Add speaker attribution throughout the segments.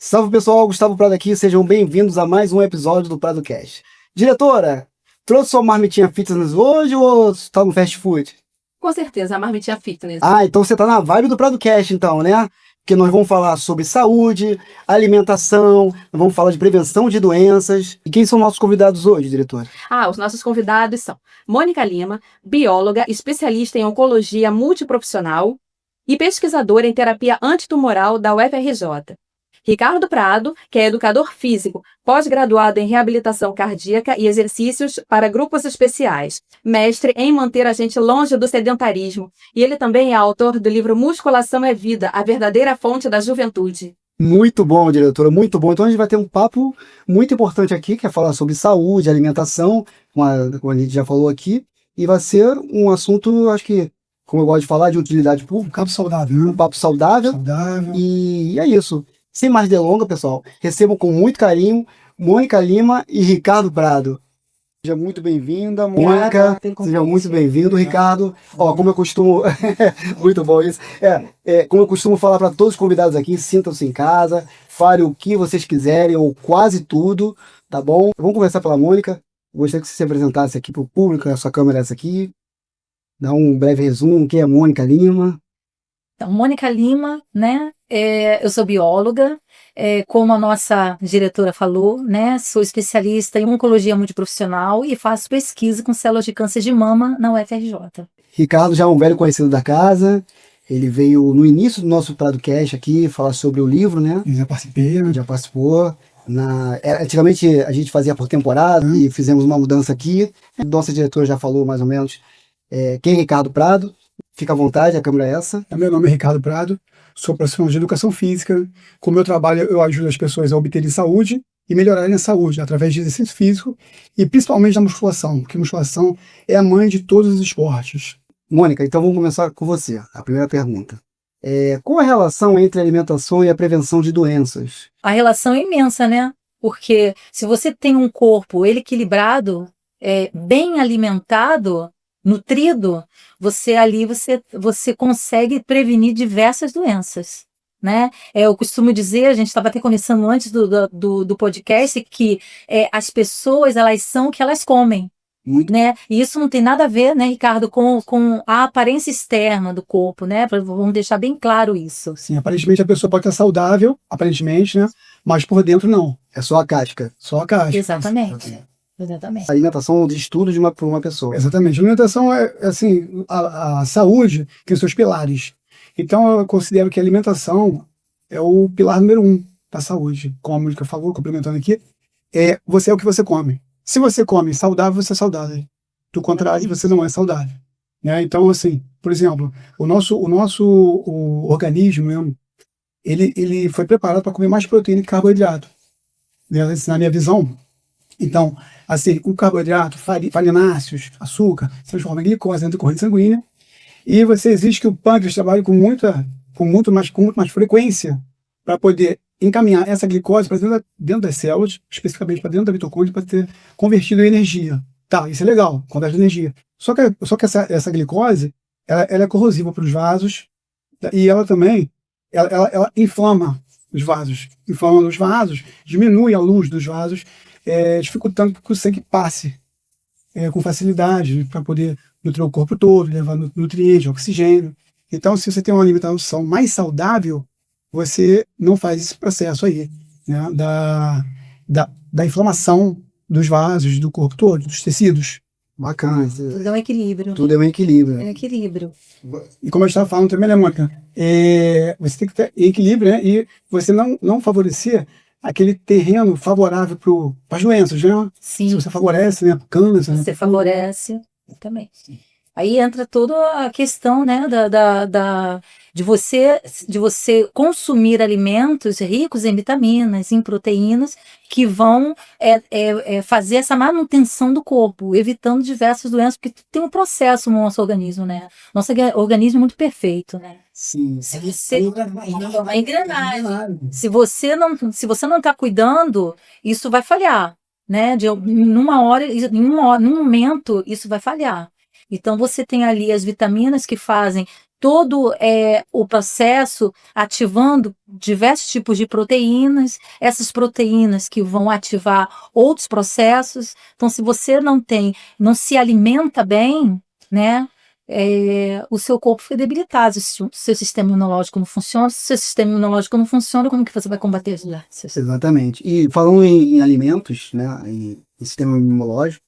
Speaker 1: Salve pessoal, Gustavo Prado aqui, sejam bem-vindos a mais um episódio do PradoCast. Diretora, trouxe sua marmitinha fitness hoje ou está no fast food?
Speaker 2: Com certeza, a marmitinha fitness.
Speaker 1: Então você tá na vibe do PradoCast então, né? Porque nós vamos falar sobre saúde, alimentação, vamos falar de prevenção de doenças. E quem são nossos convidados hoje, diretora?
Speaker 2: Os nossos convidados são Mônica Lima, bióloga, especialista em oncologia multiprofissional e pesquisadora em terapia antitumoral da UFRJ. Ricardo Prado, que é educador físico, pós-graduado em reabilitação cardíaca e exercícios para grupos especiais, mestre em manter a gente longe do sedentarismo, e ele também é autor do livro Musculação é Vida, a verdadeira fonte da juventude.
Speaker 1: Muito bom, diretora, muito bom. Então a gente vai ter um papo muito importante aqui, que é falar sobre saúde, alimentação, como a gente já falou aqui, e vai ser um assunto, acho que, como eu gosto de falar, de utilidade pública.
Speaker 3: Um papo saudável, né?
Speaker 1: Um papo saudável. E é isso. Sem mais delongas, pessoal, recebam com muito carinho Mônica Lima e Ricardo Prado. Seja muito bem-vinda, Mônica. Seja muito bem-vindo, Ricardo. Como eu costumo... muito bom isso. Como eu costumo falar para todos os convidados aqui, sintam-se em casa, falem o que vocês quiserem, ou quase tudo, tá bom? Vamos começar pela Mônica. Gostaria que você se apresentasse aqui para o público, a sua câmera é essa aqui. Dá um breve resumo, quem é Mônica Lima?
Speaker 4: Então, Mônica Lima, né? Eu sou bióloga, como a nossa diretora falou, né? Sou especialista em oncologia multiprofissional e faço pesquisa com células de câncer de mama na UFRJ.
Speaker 1: Ricardo já é um velho conhecido da casa. Ele veio no início do nosso PradoCast aqui falar sobre o livro, né?
Speaker 3: Já participei, né?
Speaker 1: Já participou. Antigamente a gente fazia por temporada e fizemos uma mudança aqui. Nossa diretora já falou mais ou menos quem é Ricardo Prado. Fica à vontade, a câmera é essa.
Speaker 3: Meu nome é Ricardo Prado, sou profissional de educação física. Com o meu trabalho, eu ajudo as pessoas a obterem saúde e melhorarem a saúde através de exercício físico e principalmente da musculação, porque musculação é a mãe de todos os esportes.
Speaker 1: Mônica, então vamos começar com você. A primeira pergunta. Qual a relação entre a alimentação e a prevenção de doenças?
Speaker 4: A relação é imensa, né? Porque se você tem um corpo equilibrado, bem alimentado, nutrido, você consegue prevenir diversas doenças, né? Eu costumo dizer, a gente estava até conversando antes do podcast, que as pessoas, elas são o que elas comem.
Speaker 1: Muito.
Speaker 4: Né? E isso não tem nada a ver, né, Ricardo, com a aparência externa do corpo, né? Vamos deixar bem claro isso.
Speaker 3: Sim, aparentemente a pessoa pode estar saudável, aparentemente, né? Mas por dentro não.
Speaker 1: É só a casca.
Speaker 3: Só a casca.
Speaker 4: Exatamente. Exatamente.
Speaker 1: A alimentação de estudo para uma pessoa.
Speaker 3: Exatamente. A alimentação é, assim, a saúde tem seus pilares. Então, eu considero que a alimentação é o pilar número 1 da saúde. Como a Mônica falou, complementando aqui, você é o que você come. Se você come saudável, você é saudável. Do contrário, você não é saudável. Né? Então, assim, por exemplo, o nosso organismo mesmo, ele foi preparado para comer mais proteína que carboidrato. Né? Na minha visão. Então, assim, o carboidrato, farináceos, açúcar, se transforma em glicose dentro da corrente sanguínea. E você exige que o pâncreas trabalhe com muito mais frequência para poder encaminhar essa glicose para dentro das células, especificamente para dentro da mitocôndria, para ter convertido em energia. Tá, isso é legal, converte em energia. Só que essa glicose, ela é corrosiva para os vasos e ela também ela inflama os vasos. Inflama os vasos, diminui a luz dos vasos, dificultando que o sangue passe com facilidade para poder nutrir o corpo todo, levar nutrientes, oxigênio. Então, se você tem uma alimentação mais saudável, você não faz esse processo aí, né, da inflamação dos vasos, do corpo todo, dos tecidos.
Speaker 1: Bacana.
Speaker 4: Tudo é um equilíbrio.
Speaker 1: Tudo é um equilíbrio.
Speaker 4: É um equilíbrio.
Speaker 3: E como eu estava falando também, né, Mônica? Você tem que ter equilíbrio, né, e você não favorecer aquele terreno favorável para as doenças, né?
Speaker 4: Sim.
Speaker 3: Se você favorece, né, câncer.
Speaker 4: Você favorece também. Aí entra toda a questão, né, de você consumir alimentos ricos em vitaminas, em proteínas, que vão fazer essa manutenção do corpo, evitando diversas doenças, porque tem um processo no nosso organismo, né? Nosso organismo é muito perfeito, né?
Speaker 1: Sim.
Speaker 4: Se você uma engrenagem. Se você não está cuidando, isso vai falhar, né? Numa hora, num momento, isso vai falhar. Então, você tem ali as vitaminas que fazem todo o processo ativando diversos tipos de proteínas, essas proteínas que vão ativar outros processos. Então, se você não se alimenta bem, né, o seu corpo fica debilitado, se o seu sistema imunológico não funciona. Se o seu sistema imunológico não funciona, como que você vai combater as doenças?
Speaker 1: Exatamente. E falando em alimentos, né, em sistema imunológico,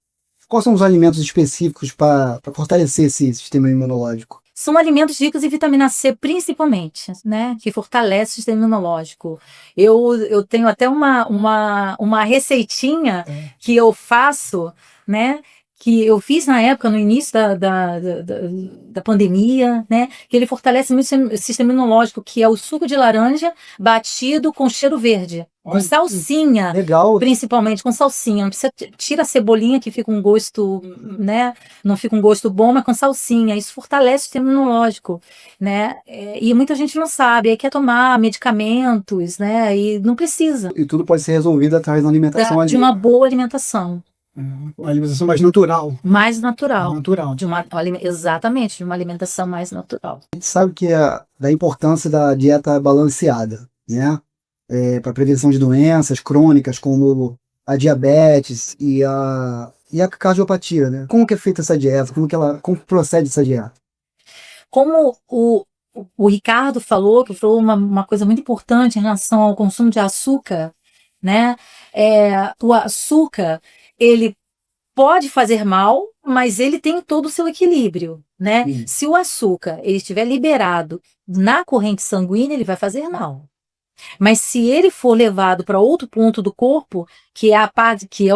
Speaker 1: quais são os alimentos específicos para fortalecer esse sistema imunológico?
Speaker 4: São alimentos ricos em vitamina C, principalmente, né? Que fortalece o sistema imunológico. Eu tenho até uma receitinha que eu faço, né? Que eu fiz na época, no início da pandemia, né? Que ele fortalece muito o sistema imunológico, que é o suco de laranja batido com cheiro verde. Com
Speaker 1: Olha,
Speaker 4: salsinha,
Speaker 1: legal.
Speaker 4: principalmente com salsinha. Não precisa tira a cebolinha, que fica um gosto, né? Não fica um gosto bom, mas com salsinha. Isso fortalece o sistema imunológico, né? E muita gente não sabe, aí quer tomar medicamentos, né? E não precisa.
Speaker 1: E tudo pode ser resolvido através da alimentação
Speaker 4: De uma boa alimentação.
Speaker 3: Uma alimentação mais natural.
Speaker 4: Mais natural.
Speaker 3: Natural.
Speaker 4: Exatamente, de uma alimentação mais natural.
Speaker 1: A gente sabe que da importância da dieta balanceada, né? Para prevenção de doenças crônicas como a diabetes e a cardiopatia, né? Como que é feita essa dieta? Como procede essa dieta?
Speaker 4: Como o Ricardo falou, que falou uma coisa muito importante em relação ao consumo de açúcar, né? O açúcar, ele pode fazer mal, mas ele tem todo o seu equilíbrio, né? Se o açúcar ele estiver liberado na corrente sanguínea, ele vai fazer mal. Mas se ele for levado para outro ponto do corpo, que é a parte que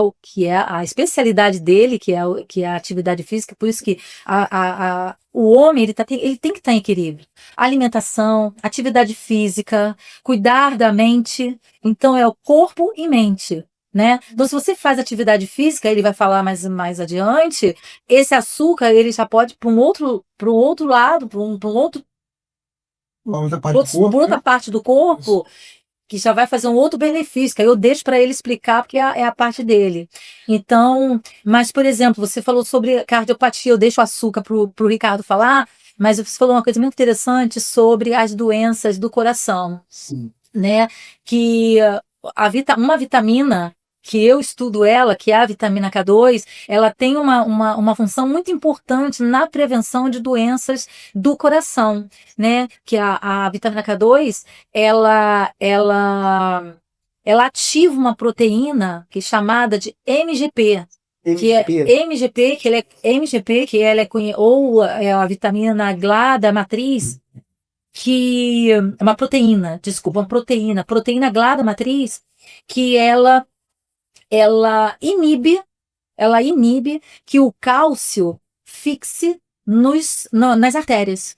Speaker 4: é a especialidade dele, que é a atividade física, por isso que o homem ele tem que estar em equilíbrio. Alimentação, atividade física, cuidar da mente. Então é o corpo e mente. Né? Então, se você faz atividade física, ele vai falar mais adiante, esse açúcar ele já pode ir para um outro lado, para um outro por outra parte do corpo, que já vai fazer um outro benefício, que aí eu deixo para ele explicar, porque é a parte dele. Então, mas, por exemplo, você falou sobre cardiopatia, eu deixo o açúcar para o Ricardo falar, mas você falou uma coisa muito interessante sobre as doenças do coração.
Speaker 1: Sim.
Speaker 4: Né? Que uma vitamina que eu estudo ela, que é a vitamina K2, ela tem uma função muito importante na prevenção de doenças do coração, né? Que a vitamina K2, ela ativa uma proteína que é chamada de MGP. Que é MGP, que ela é a vitamina GLA da matriz, que é uma proteína GLA da matriz, que ela inibe que o cálcio fixe nas artérias.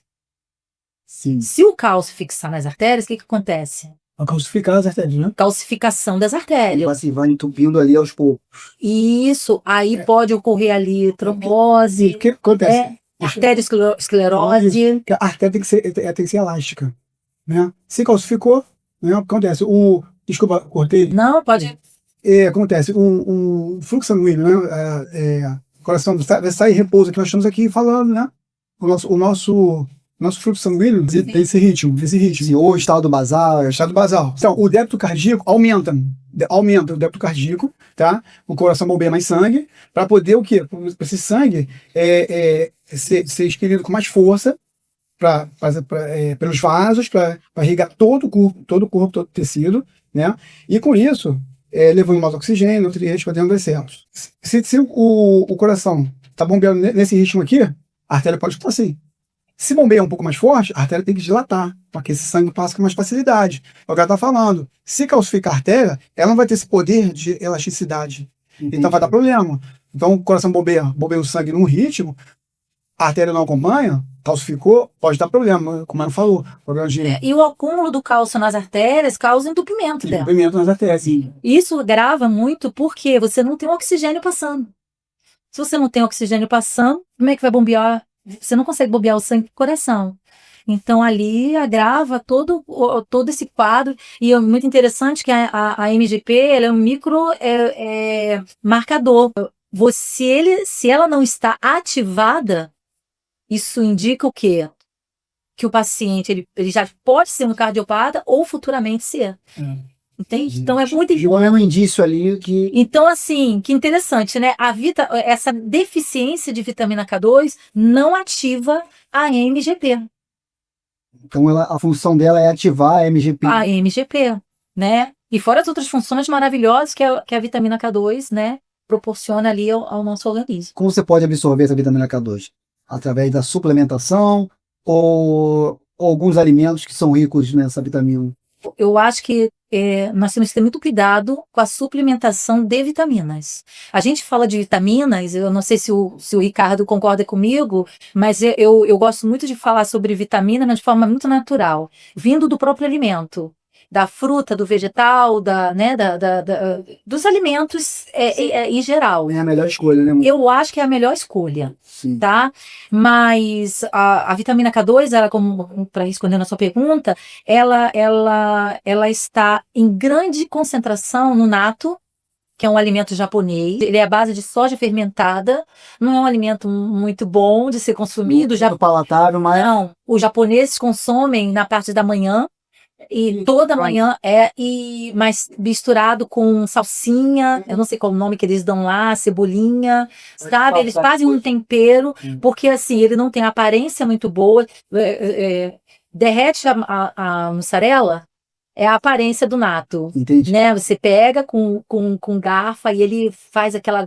Speaker 1: Sim.
Speaker 4: Se o cálcio fixar nas artérias, o que acontece?
Speaker 3: Vai calcificar as artérias, né?
Speaker 4: Calcificação das artérias.
Speaker 1: Vai entupindo ali aos poucos.
Speaker 4: Isso, aí pode ocorrer ali trombose.
Speaker 3: O que acontece?
Speaker 4: Arteriosclerose.
Speaker 3: A artéria tem que ser elástica, né? Se calcificou, né? Acontece. Desculpa, cortei.
Speaker 4: Não, pode.
Speaker 3: Acontece um fluxo sanguíneo, né? O coração vai sair em repouso, que nós estamos aqui falando, né? O nosso fluxo sanguíneo tem esse ritmo.
Speaker 1: Sim, ou estado basal.
Speaker 3: Estado basal. Então, o débito cardíaco aumenta o débito cardíaco, tá? O coração bombeia mais sangue, para poder o quê? Para esse sangue ser expelido com mais força pelos vasos, para irrigar todo o corpo, todo o tecido, né? E com isso, levando mais oxigênio, nutrientes para dentro das células. Se o coração está bombeando nesse ritmo aqui, a artéria pode estar assim. Se bombeia um pouco mais forte, a artéria tem que dilatar, para que esse sangue passe com mais facilidade. É o que ela está falando. Se calcificar a artéria, ela não vai ter esse poder de elasticidade.
Speaker 1: Entendi.
Speaker 3: Então vai dar problema. Então o coração bombeia o sangue num ritmo, a artéria não acompanha, calcificou, pode dar problema, como ela falou. Problema de
Speaker 4: E o acúmulo do cálcio nas artérias causa entupimento dela.
Speaker 3: entupimento nas artérias.
Speaker 1: Sim.
Speaker 4: Isso grava muito porque você não tem oxigênio passando. Se você não tem oxigênio passando, como é que vai bombear? Você não consegue bombear o sangue do coração. Então, ali agrava todo esse quadro. E é muito interessante que a MGP ela é um marcador. Se ela não está ativada, Isso indica o quê? Que o paciente ele já pode ser um cardiopata ou futuramente ser. Entende? Então é muito
Speaker 1: Chegou um indício ali que
Speaker 4: Então, assim, que interessante, né? Essa deficiência de vitamina K2 não ativa a MGP.
Speaker 1: então a função dela é ativar a MGP.
Speaker 4: A MGP, né? E fora as outras funções maravilhosas que a vitamina K2, né, proporciona ali ao nosso organismo.
Speaker 1: Como você pode absorver essa vitamina K2? Através da suplementação ou alguns alimentos que são ricos nessa vitamina?
Speaker 4: Eu acho que nós temos que ter muito cuidado com a suplementação de vitaminas. A gente fala de vitaminas, eu não sei se o Ricardo concorda comigo, mas eu gosto muito de falar sobre vitamina, mas de forma muito natural, vindo do próprio alimento. Da fruta, do vegetal, né, dos alimentos em geral.
Speaker 1: É a melhor escolha, né?
Speaker 4: Eu acho que é a melhor escolha,
Speaker 1: Sim.
Speaker 4: tá? Mas a vitamina K2, ela, como para responder na sua pergunta, ela está em grande concentração no natto, que é um alimento japonês. Ele é à base de soja fermentada, não é um alimento muito bom de ser consumido.
Speaker 1: Muito palatável, mas
Speaker 4: Não, os japoneses consomem na parte da manhã. E toda manhã mas misturado com salsinha, eu não sei qual o nome que eles dão lá, cebolinha, sabe? Eles fazem um tempero, porque assim, ele não tem aparência muito boa. Derrete a mussarela, é a aparência do natto.
Speaker 1: entendi.
Speaker 4: Né? Você pega com garfo e ele faz aquela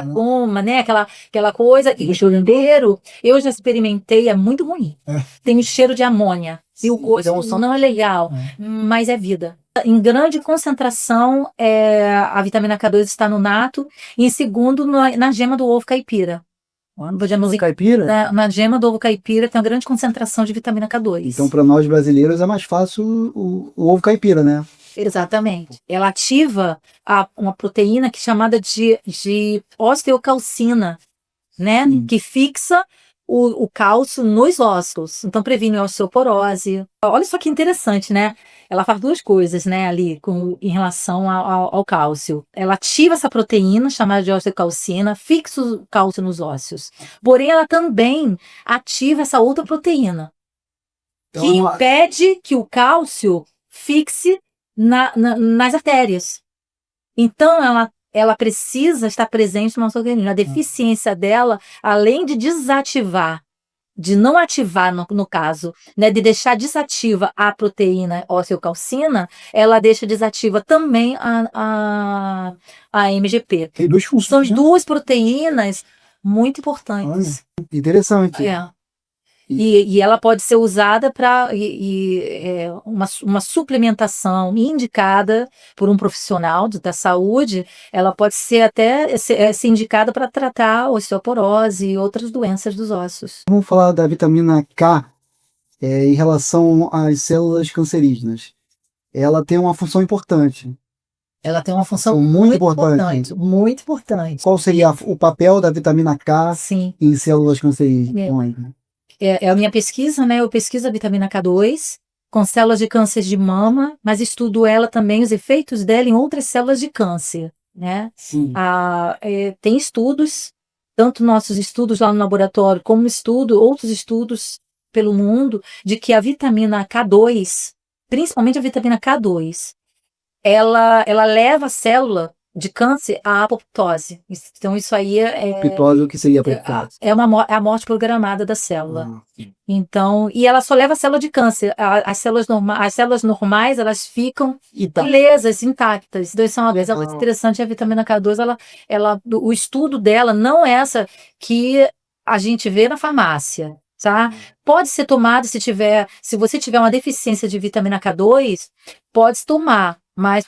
Speaker 4: goma, né? Aquela coisa, e o cheiro, eu já experimentei, é muito ruim. Tem um cheiro de amônia. E o gosto não é legal, mas é vida. Em grande concentração, a vitamina K2 está no natto, e em segundo, na gema do ovo caipira.
Speaker 1: Caipira?
Speaker 4: Na gema do ovo caipira tem uma grande concentração de vitamina K2.
Speaker 1: Então, para nós brasileiros, é mais fácil o ovo caipira, né?
Speaker 4: Exatamente. Ela ativa uma proteína que é chamada de osteocalcina, né? Que fixa o cálcio nos ossos. Então, previne a osteoporose. Olha só que interessante, né? Ela faz duas coisas, né, ali, em relação ao cálcio. Ela ativa essa proteína, chamada de osteocalcina, fixa o cálcio nos ossos. Porém, ela também ativa essa outra proteína, que impede que o cálcio fixe nas artérias. Então, ela precisa estar presente no nosso organismo. A deficiência dela, além de desativar, de não ativar, no caso, né, de deixar desativa a proteína osteocalcina, ela deixa desativa também a MGP.
Speaker 3: Tem duas
Speaker 4: São
Speaker 3: funções.
Speaker 4: as duas proteínas muito importantes.
Speaker 1: Interessante.
Speaker 4: E ela pode ser usada para uma suplementação indicada por um profissional da saúde. Ela pode ser até ser indicada para tratar osteoporose e outras doenças dos ossos.
Speaker 1: Vamos falar da vitamina K em relação às células cancerígenas. Ela tem uma função importante.
Speaker 4: Ela tem uma função
Speaker 1: muito importante.
Speaker 4: Muito importante.
Speaker 1: Qual seria o papel da vitamina K em células cancerígenas?
Speaker 4: É a minha pesquisa, né? Eu pesquiso a vitamina K2 com células de câncer de mama, mas estudo ela também, os efeitos dela em outras células de câncer, né?
Speaker 1: Sim.
Speaker 4: Tem estudos, tanto nossos estudos lá no laboratório, como outros estudos pelo mundo, de que a vitamina K2, principalmente a vitamina K2, ela leva a célula de câncer à apoptose. Então, isso aí
Speaker 1: apoptose, o que seria apoptose?
Speaker 4: É a morte programada da célula. Então, e ela só leva a célula de câncer. As células normais, elas ficam belezas, intactas. Então, isso é uma coisa muito interessante. A vitamina K2, o estudo dela não é essa que a gente vê na farmácia. Tá? Pode ser tomado se você tiver uma deficiência de vitamina K2, pode tomar, mas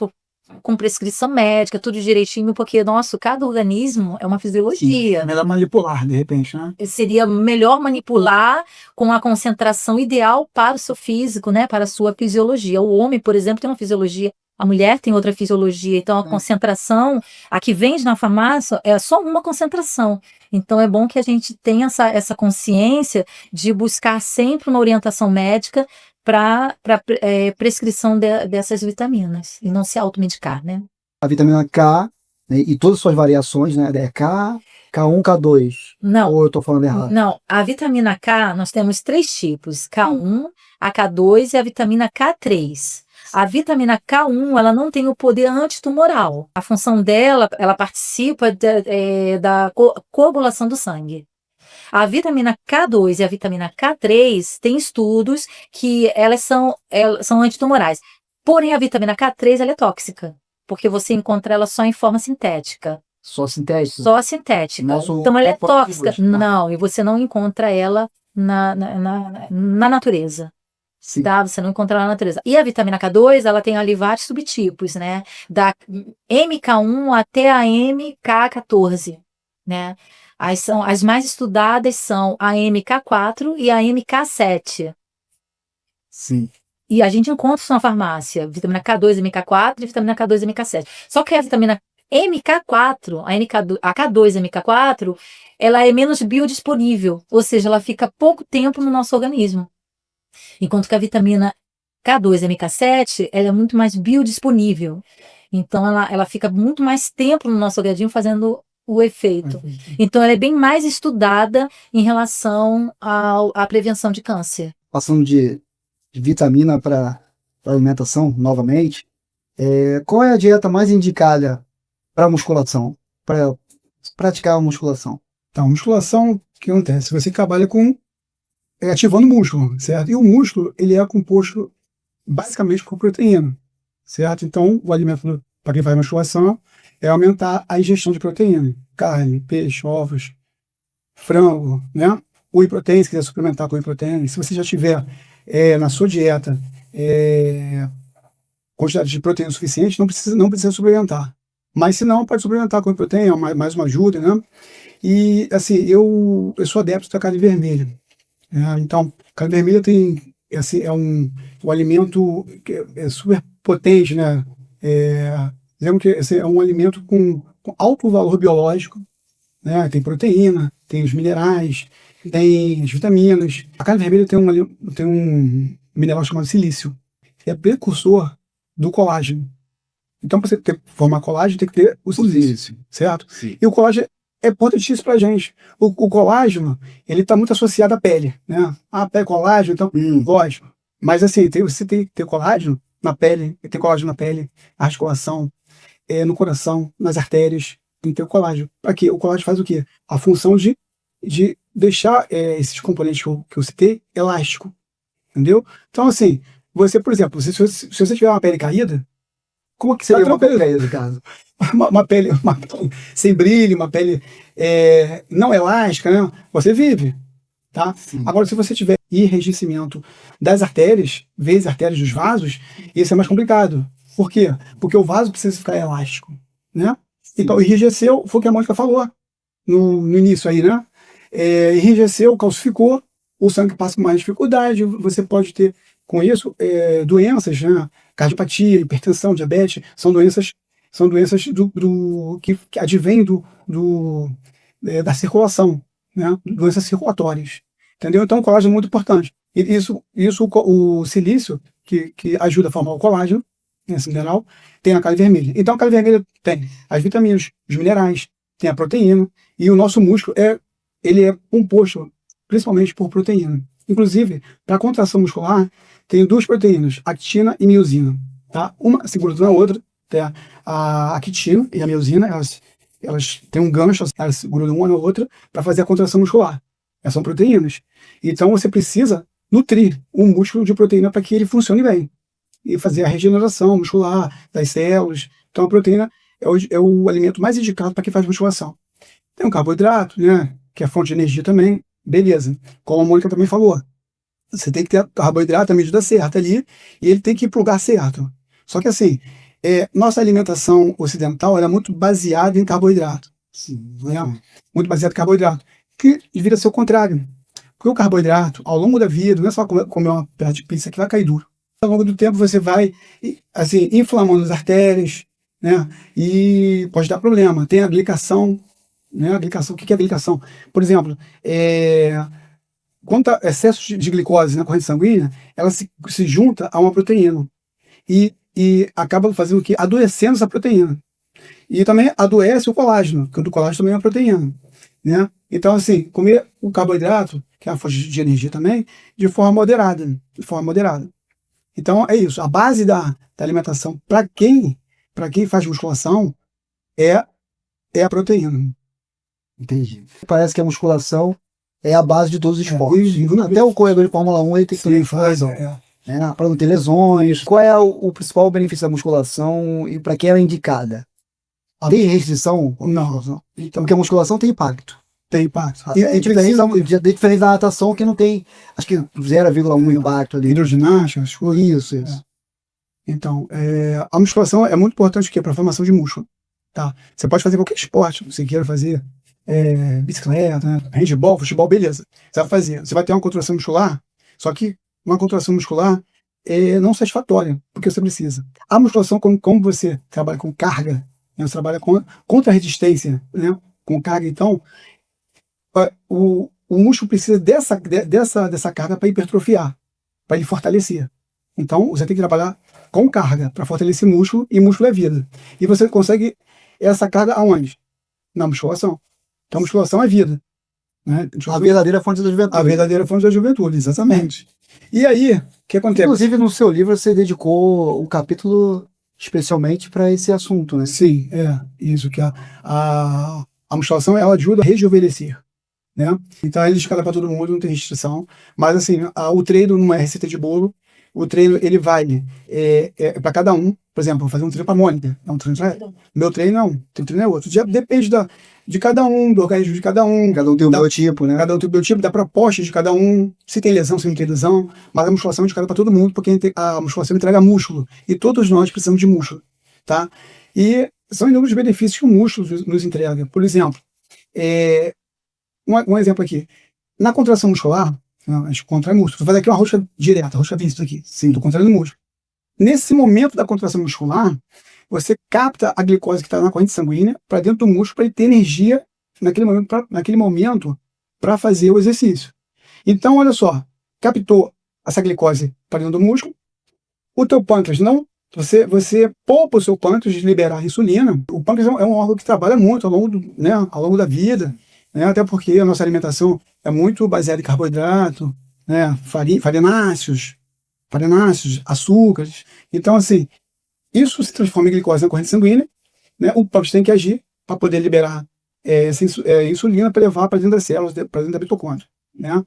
Speaker 4: com prescrição médica, tudo direitinho, porque, cada organismo é uma fisiologia.
Speaker 3: É melhor manipular, de repente, né?
Speaker 4: Seria melhor manipular com a concentração ideal para o seu físico, né? Para a sua fisiologia. O homem, por exemplo, tem uma fisiologia, a mulher tem outra fisiologia, então a concentração, a que vende na farmácia, é só uma concentração. Então é bom que a gente tenha essa consciência de buscar sempre uma orientação médica para prescrição dessas vitaminas e não se automedicar, né?
Speaker 1: A vitamina K né? E todas as suas variações, né? É K, K1, K2.
Speaker 4: Não,
Speaker 1: Ou eu tô falando errado?
Speaker 4: não. A vitamina K, nós temos 3 tipos: K1, a K2 e a vitamina K3. A vitamina K1, ela não tem o poder antitumoral. A função dela, ela participa da coagulação do sangue. A vitamina K2 e a vitamina K3 têm estudos que elas são antitumorais. Porém, a vitamina K3 ela é tóxica, porque você encontra ela só em forma sintética.
Speaker 1: Só sintético?
Speaker 4: Só sintética.
Speaker 1: Nosso
Speaker 4: Então, ela é
Speaker 1: copo
Speaker 4: tóxica.
Speaker 1: de hoje.
Speaker 4: Não, e você não encontra ela na natureza.
Speaker 1: Sim.
Speaker 4: Tá? Você não encontra ela na natureza. E a vitamina K2, ela tem ali vários subtipos, né? Da MK1 até a MK14, né? As mais estudadas são a MK4 e a MK7.
Speaker 1: Sim.
Speaker 4: E a gente encontra isso na farmácia, vitamina K2 e MK4 e vitamina K2 e MK7. Só que a vitamina MK4, a K2 e MK4, ela é menos biodisponível, ou seja, ela fica pouco tempo no nosso organismo. Enquanto que a vitamina K2 e MK7, ela é muito mais biodisponível. Então, ela fica muito mais tempo no nosso organismo fazendo o efeito. Então, ela é bem mais estudada em relação à prevenção de câncer.
Speaker 1: Passando de vitamina para alimentação, novamente, qual é a dieta mais indicada para musculação, para praticar a musculação?
Speaker 3: Então, musculação, o que acontece? Você trabalha ativando o músculo, certo? E o músculo, ele é composto basicamente por proteína, certo? Então, o alimento para quem faz musculação é aumentar a ingestão de proteína, carne, peixe, ovos, frango, né? Whey protein, se quiser suplementar com whey protein. Se você já tiver na sua dieta quantidade de proteína suficiente, não precisa suplementar. Mas se não, pode suplementar com whey protein, é mais uma ajuda, né? E, assim, eu sou adepto da carne vermelha. Então, carne vermelha tem, assim, um alimento que é super potente, né? Dizemos que assim, é um alimento com alto valor biológico, né? Tem proteína, tem os minerais, tem as vitaminas. A carne vermelha tem um mineral chamado silício, que é precursor do colágeno. Então, para você formar colágeno, tem que ter o silício, certo?
Speaker 1: Sim.
Speaker 3: E o colágeno é importantíssimo para a gente. O colágeno, ele está muito associado à pele, né? Ah, pele, colágeno, então, lógico. Mas, assim, você tem que ter colágeno na pele, tem colágeno na pele, articulação, no coração, nas artérias, tem que ter o colágeno. Para quê? O colágeno faz o quê? A função de deixar esses componentes que eu citei elástico, entendeu? Então, assim, você, por exemplo, se você tiver uma pele caída,
Speaker 1: Como que seria uma pele caída, no caso?
Speaker 3: uma pele sem brilho, uma pele não elástica, né? Você vive, tá?
Speaker 1: Sim.
Speaker 3: Agora, se você tiver enrijecimento das artérias, veias artérias dos vasos, isso é mais complicado. Por quê? Porque o vaso precisa ficar elástico, né?
Speaker 1: Sim.
Speaker 3: Então, enrijeceu, foi o que a Mônica falou no início aí, né? Enrijeceu, calcificou, o sangue passa com mais dificuldade, você pode ter, com isso, doenças, né? Cardiopatia, hipertensão, diabetes, são doenças que advêm da circulação, né? Doenças circulatórias, entendeu? Então, o colágeno é muito importante. E o silício, que ajuda a formar o colágeno, esse mineral, tem na carne vermelha. Então, a carne vermelha tem as vitaminas, os minerais, tem a proteína, e o nosso músculo ele é composto principalmente por proteína. Inclusive, para a contração muscular, tem duas proteínas, actina e miosina. Tá? Uma segura na outra, a actina e a miosina, elas têm um gancho, elas seguram uma na outra para fazer a contração muscular. Essas são proteínas. Então, você precisa nutrir o músculo de proteína para que ele funcione bem. E fazer a regeneração muscular das células. Então, a proteína é o alimento mais indicado para quem faz musculação. Tem o carboidrato, né? Que é fonte de energia também. Beleza. Como a Mônica também falou. Você tem que ter carboidrato à medida certa ali, e ele tem que ir para o lugar certo. Só que assim, nossa alimentação ocidental era muito baseada em carboidrato.
Speaker 1: Sim.
Speaker 3: Né? Muito baseada em carboidrato. Que devia ser o contrário. Porque o carboidrato, ao longo da vida, não é só comer uma peça de pizza que vai cair duro. Ao longo do tempo você vai assim, inflamando as artérias, né? E pode dar problema. Tem a glicação, né? A glicação, o que é a glicação? Por exemplo, quando há excesso de glicose na corrente sanguínea, ela se junta a uma proteína e acaba fazendo o quê? Adoecendo essa proteína. E também adoece o colágeno, porque o colágeno também é uma proteína, né? Então, assim, comer o carboidrato, que é uma fonte de energia também, de forma moderada, Então, é isso. A base da alimentação, para quem faz musculação, é a proteína.
Speaker 1: Entendi. Parece que a musculação é a base de todos os esportes.
Speaker 3: Isso.
Speaker 1: Até o corredor de Fórmula 1 ele tem que ter musculação. Né? Para não ter lesões. Qual é o principal benefício da musculação e para quem ela é indicada? Tem restrição?
Speaker 3: Não.
Speaker 1: Então, porque a musculação tem impacto.
Speaker 3: Tem impacto.
Speaker 1: É diferente da natação, que não tem, acho que 0,1 impacto ali.
Speaker 3: Hidroginástica, as coisas.
Speaker 1: Isso.
Speaker 3: Então, a musculação é muito importante para a formação de músculo. Tá? Você pode fazer qualquer esporte que você queira fazer, bicicleta, né? Handball, futebol, beleza. Você vai fazer. Você vai ter uma contração muscular, só que uma contração muscular é não satisfatória, porque você precisa. A musculação, como você trabalha com carga, né? Você trabalha contra a resistência, né? Com carga, então, o músculo precisa dessa carga para hipertrofiar, para ele fortalecer. Então, você tem que trabalhar com carga para fortalecer músculo, e músculo é vida. E você consegue essa carga aonde? Na musculação. Então, a musculação é vida. Né?
Speaker 1: A verdadeira fonte da juventude.
Speaker 3: A verdadeira fonte da juventude, exatamente. E aí, o que acontece?
Speaker 1: Inclusive, no seu livro, você dedicou um capítulo especialmente para esse assunto, né?
Speaker 3: Sim, isso. Que a musculação, ela ajuda a rejuvenescer. Né? Então, ele escala para todo mundo, não tem restrição. Mas, assim, o treino não é receita de bolo. O treino, ele vale para cada um. Por exemplo, vou fazer um treino para a Mônica. É um treino para ela. Meu treino não. Teu treino é outro. Depende de cada um, do organismo de cada um.
Speaker 1: Cada um tem o biotipo, né?
Speaker 3: Cada um tem o biotipo, da proposta de cada um. Se tem lesão, se não tem lesão. Mas a musculação é indicada para todo mundo, porque a musculação entrega músculo. E todos nós precisamos de músculo. Tá? E são inúmeros benefícios que o músculo nos entrega. Por exemplo, um exemplo aqui. Na contração muscular, a gente contrai músculo. Vou fazer aqui uma rosca direta, rosca vista aqui. Sim. Estou contraindo músculo. Nesse momento da contração muscular, você capta a glicose que está na corrente sanguínea para dentro do músculo para ele ter energia naquele momento para fazer o exercício. Então, olha só, captou essa glicose para dentro do músculo, o teu pâncreas não, você poupa o seu pâncreas de liberar insulina. O pâncreas é um órgão que trabalha muito ao longo da vida, né? Até porque a nossa alimentação é muito baseada em carboidrato, né? Farináceos, açúcares. Então, assim, isso se transforma em glicose na corrente sanguínea, né? O pâncreas tem que agir para poder liberar essa insulina para levar para dentro das células, para dentro da mitocôndria, né?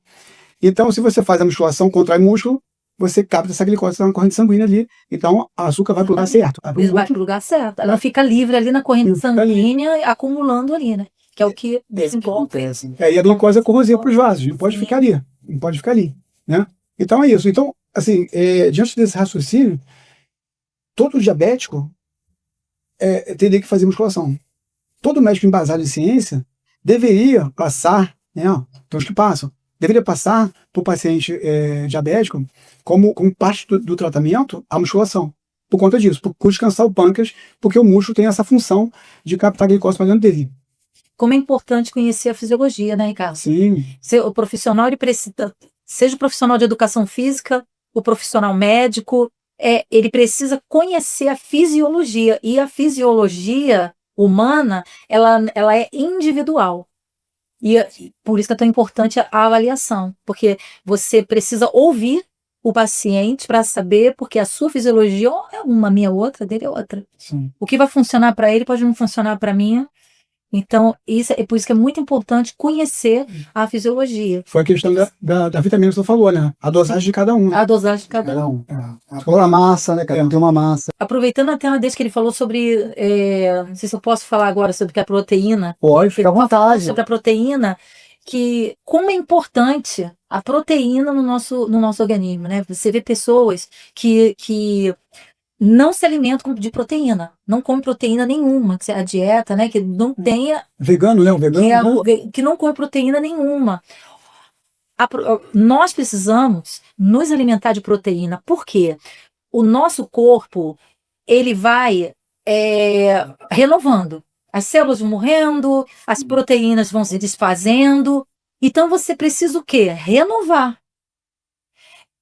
Speaker 3: Então, se você faz a musculação, contrai músculo, você capta essa glicose na corrente sanguínea ali, então a açúcar vai para o lugar certo.
Speaker 4: Vai para o lugar certo. Ela fica livre ali na corrente sanguínea, acumulando ali, né? Que é o que desenvolve.
Speaker 3: E a glicose é corrosiva para os vasos, não pode ficar ali, né? Então é isso. Então, assim, diante desse raciocínio, todo diabético teria que fazer musculação. Todo médico embasado em ciência deveria passar, né? Então, os que passam, deveria passar para o paciente diabético como parte do tratamento a musculação. Por conta disso, por descansar o pâncreas, porque o músculo tem essa função de captar glicose para dentro dele.
Speaker 4: Como é importante conhecer a fisiologia, né, Ricardo?
Speaker 3: Sim.
Speaker 4: O profissional, ele precisa, seja o profissional de educação física, o profissional médico, ele precisa conhecer a fisiologia. E a fisiologia humana, ela é individual. E por isso que é tão importante a avaliação, porque você precisa ouvir o paciente para saber, porque a sua fisiologia é uma, a minha outra, a dele é outra.
Speaker 3: Sim.
Speaker 4: O que vai funcionar para ele pode não funcionar para mim. Então, é por isso que é muito importante conhecer a fisiologia.
Speaker 3: Foi a questão da vitamina que você falou, né? A dosagem de cada um.
Speaker 4: A dosagem de cada um.
Speaker 1: A massa, né? Cada um tem uma massa.
Speaker 4: Aproveitando a tema desse que ele falou sobre, não sei se eu posso falar agora sobre a proteína.
Speaker 1: Pode, fica à vontade.
Speaker 4: Sobre a proteína, que como é importante a proteína no nosso organismo, né? Você vê pessoas que não se alimentam de proteína, não come proteína nenhuma, que é a dieta, né, que não tenha...
Speaker 3: Vegano, né? O vegano
Speaker 4: que não come proteína nenhuma. Nós precisamos nos alimentar de proteína, porque o nosso corpo, ele vai renovando. As células vão morrendo, as proteínas vão se desfazendo, então você precisa o quê? Renovar.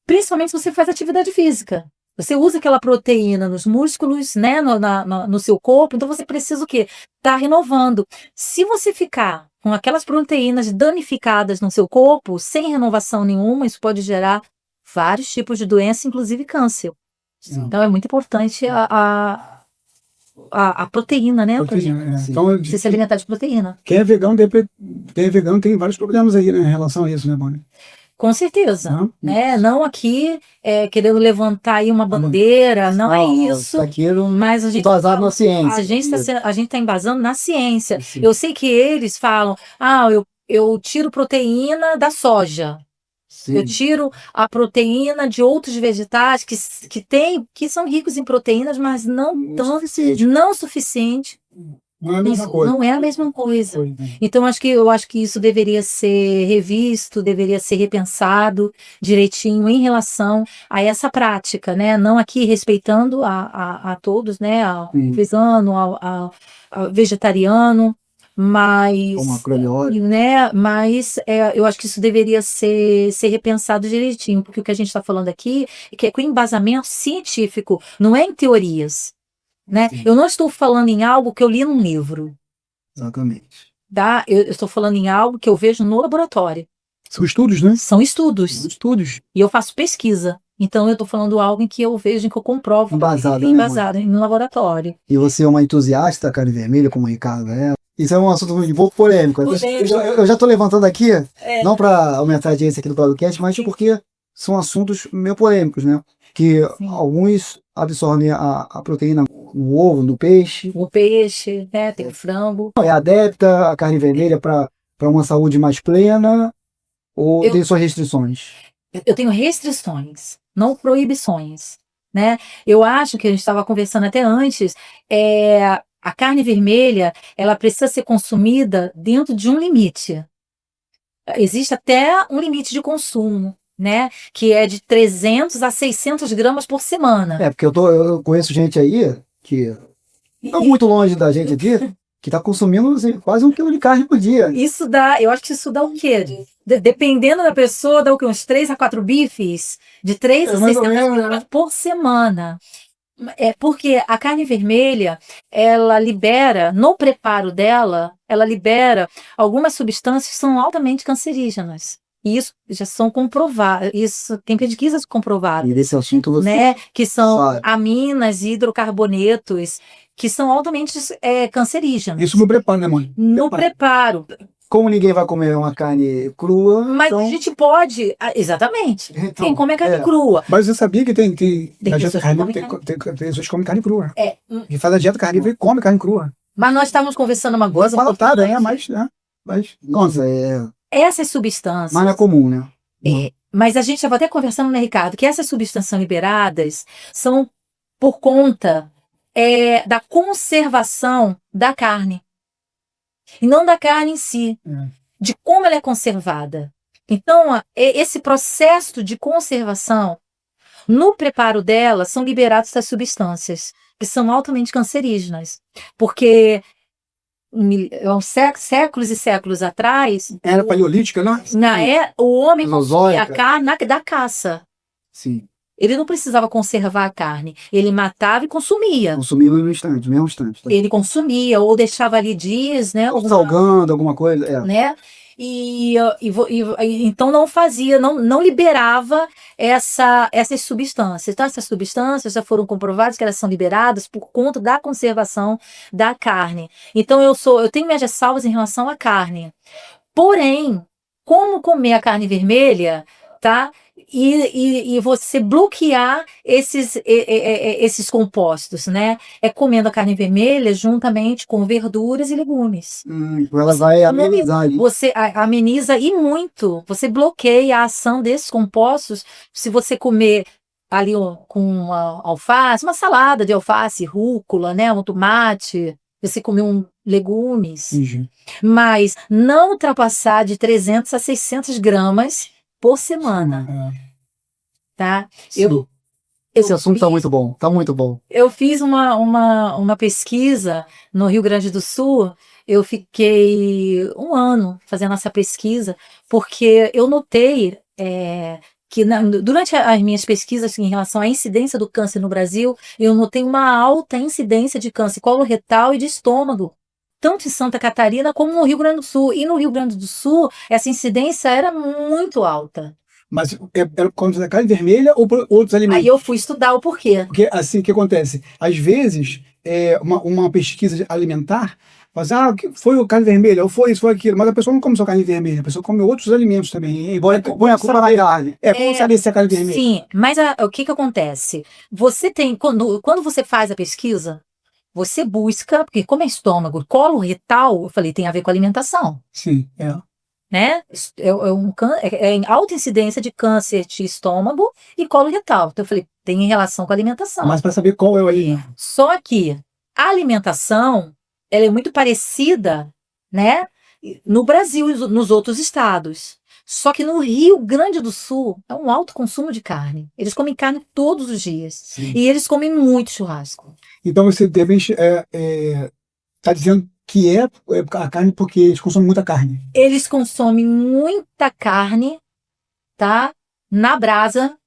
Speaker 4: Principalmente se você faz atividade física. Você usa aquela proteína nos músculos, né, no seu corpo, então você precisa o quê? Tá renovando. Se você ficar com aquelas proteínas danificadas no seu corpo, sem renovação nenhuma, isso pode gerar vários tipos de doença, inclusive câncer. Então é muito importante a proteína, né?
Speaker 3: Proteína,
Speaker 1: Sim.
Speaker 3: Então,
Speaker 4: Você se alimentar de proteína.
Speaker 3: quem é vegano, tem vários problemas aí, né, em relação a isso, né, Mônica?
Speaker 4: Com certeza,
Speaker 3: Não?
Speaker 4: né? Não aqui querendo levantar aí uma bandeira, não é isso.
Speaker 1: Aquilo
Speaker 4: Mas a gente
Speaker 1: baseado na ciência.
Speaker 4: a gente está embasando na ciência.
Speaker 1: Sim.
Speaker 4: Eu sei que eles falam, eu tiro proteína da soja.
Speaker 1: Sim.
Speaker 4: Eu tiro a proteína de outros vegetais que são ricos em proteínas, mas não suficiente.
Speaker 3: Não é a mesma coisa.
Speaker 4: Não é a mesma coisa. Então, eu acho que isso deveria ser revisto, deveria ser repensado direitinho em relação a essa prática, né? Não aqui respeitando a todos, né? Ao vegano, ao vegetariano, mas,
Speaker 1: Como acrobiótico.
Speaker 4: né? Mas eu acho que isso deveria ser repensado direitinho, porque o que a gente está falando aqui é que é com embasamento científico, não é em teorias. Né? Eu não estou falando em algo que eu li num livro.
Speaker 1: Exatamente.
Speaker 4: Tá? Eu estou falando em algo que eu vejo no laboratório.
Speaker 3: São estudos, né?
Speaker 4: São estudos.
Speaker 3: Estudos.
Speaker 4: E eu faço pesquisa. Então eu estou falando algo em que eu vejo, em que eu comprovo.
Speaker 1: Embasado, né,
Speaker 4: Embasado no laboratório.
Speaker 1: E você é uma entusiasta da carne vermelha, como o Ricardo é. Isso é um assunto um pouco polêmico. Eu já estou levantando aqui, não para aumentar a audiência aqui do podcast, mas porque são assuntos meio polêmicos, né? Que alguns absorvem a proteína no ovo, no peixe.
Speaker 4: O peixe, né? Tem o frango.
Speaker 1: É adepta à carne vermelha para uma saúde mais plena ou tem suas restrições?
Speaker 4: Eu tenho restrições, não proibições, né? Eu acho que a gente estava conversando até antes, a carne vermelha, ela precisa ser consumida dentro de um limite. Existe até um limite de consumo, né? Que é de 300 a 600 gramas por semana.
Speaker 1: Porque eu conheço gente aí que não muito longe da gente aqui, que está consumindo assim, quase 1 quilo de carne por dia.
Speaker 4: Eu acho que isso dá o quê? Dependendo da pessoa, dá o quê? Uns 3 a 4 bifes? De 3 a 600 gramas por semana. Porque a carne vermelha, ela libera, no preparo dela, ela libera algumas substâncias que são altamente cancerígenas. E isso já são comprovadas, isso tem pesquisas comprovadas.
Speaker 1: E desse assunto você
Speaker 4: né? Que são
Speaker 1: sabe.
Speaker 4: aminas e hidrocarbonetos, que são altamente cancerígenos.
Speaker 3: Isso no preparo, né, Mônica?
Speaker 4: No preparo.
Speaker 1: Como ninguém vai comer uma carne crua,
Speaker 4: Mas
Speaker 1: então...
Speaker 4: a gente pode. Exatamente.
Speaker 1: Então,
Speaker 4: Quem come carne crua.
Speaker 3: Mas você sabia que tem na dieta
Speaker 4: pessoas que
Speaker 3: carnívora,
Speaker 4: comem
Speaker 3: tem pessoas que comem carne crua.
Speaker 4: E
Speaker 3: faz a dieta carnívora e come carne crua.
Speaker 4: Mas nós estávamos conversando uma coisa.
Speaker 3: Falatada, mas
Speaker 1: Nossa,
Speaker 4: Essas substâncias.
Speaker 1: mas não é comum, né?
Speaker 4: Mas a gente estava até conversando, né, Ricardo, que essas substâncias são liberadas são por conta da conservação da carne. E não da carne em si, de como ela é conservada. Então, esse processo de conservação, no preparo dela, são liberadas essas substâncias, que são altamente cancerígenas. Porque séculos e séculos atrás...
Speaker 3: Era paleolítica, né?
Speaker 4: O homem consumia a
Speaker 1: Mesozoica.
Speaker 4: carne da caça.
Speaker 1: Sim.
Speaker 4: Ele não precisava conservar a carne. Ele matava e consumia.
Speaker 1: Consumir no instante, no mesmo instante. Tá?
Speaker 4: Ele consumia, ou deixava ali dias, né?
Speaker 1: Ou salgando, alguma coisa.
Speaker 4: Né? Então não fazia, não liberava essas substâncias. Então essas substâncias já foram comprovadas que elas são liberadas por conta da conservação da carne. Então eu tenho minhas ressalvas em relação à carne. Porém, como comer a carne vermelha, tá? E você bloquear esses compostos, né? Comendo a carne vermelha juntamente com verduras e legumes.
Speaker 1: Ela vai amenizar ali.
Speaker 4: Você ameniza e muito. Você bloqueia a ação desses compostos. Se você comer ali com alface, uma salada de alface, rúcula, né? Um tomate, você comer legumes. Mas não ultrapassar de 300 a 600 gramas por semana, tá?
Speaker 1: Esse assunto tá muito bom, tá muito bom.
Speaker 4: Eu fiz uma pesquisa no Rio Grande do Sul, eu fiquei 1 ano fazendo essa pesquisa, porque eu notei que durante as minhas pesquisas em relação à incidência do câncer no Brasil, eu notei uma alta incidência de câncer coloretal e de estômago, tanto em Santa Catarina como no Rio Grande do Sul. E no Rio Grande do Sul, essa incidência era muito alta.
Speaker 3: Mas era por conta da carne vermelha ou por outros alimentos?
Speaker 4: Aí eu fui estudar o porquê.
Speaker 3: Porque assim, o que acontece? Às vezes, uma pesquisa alimentar, faz, o que foi o carne vermelha, ou foi isso, foi aquilo, mas a pessoa não come só carne vermelha, a pessoa come outros alimentos também. E põe a culpa na carne. Como saber se é carne vermelha?
Speaker 4: Sim, mas o que acontece? Você tem, quando você faz a pesquisa, você busca, porque como é estômago, colo retal, eu falei, tem a ver com alimentação.
Speaker 3: Sim,
Speaker 4: Né? É em alta incidência de câncer de estômago e colo retal. Então eu falei, tem relação com a alimentação.
Speaker 3: Mas para saber qual é o alimento.
Speaker 4: Só que a alimentação, ela é muito parecida, né, no Brasil e nos outros estados. Só que no Rio Grande do Sul é um alto consumo de carne. Eles comem carne todos os dias.
Speaker 3: Sim.
Speaker 4: E eles comem muito churrasco.
Speaker 3: Então você deve tá dizendo que é a carne porque eles consomem muita carne.
Speaker 4: Eles consomem muita carne, tá? Na brasa.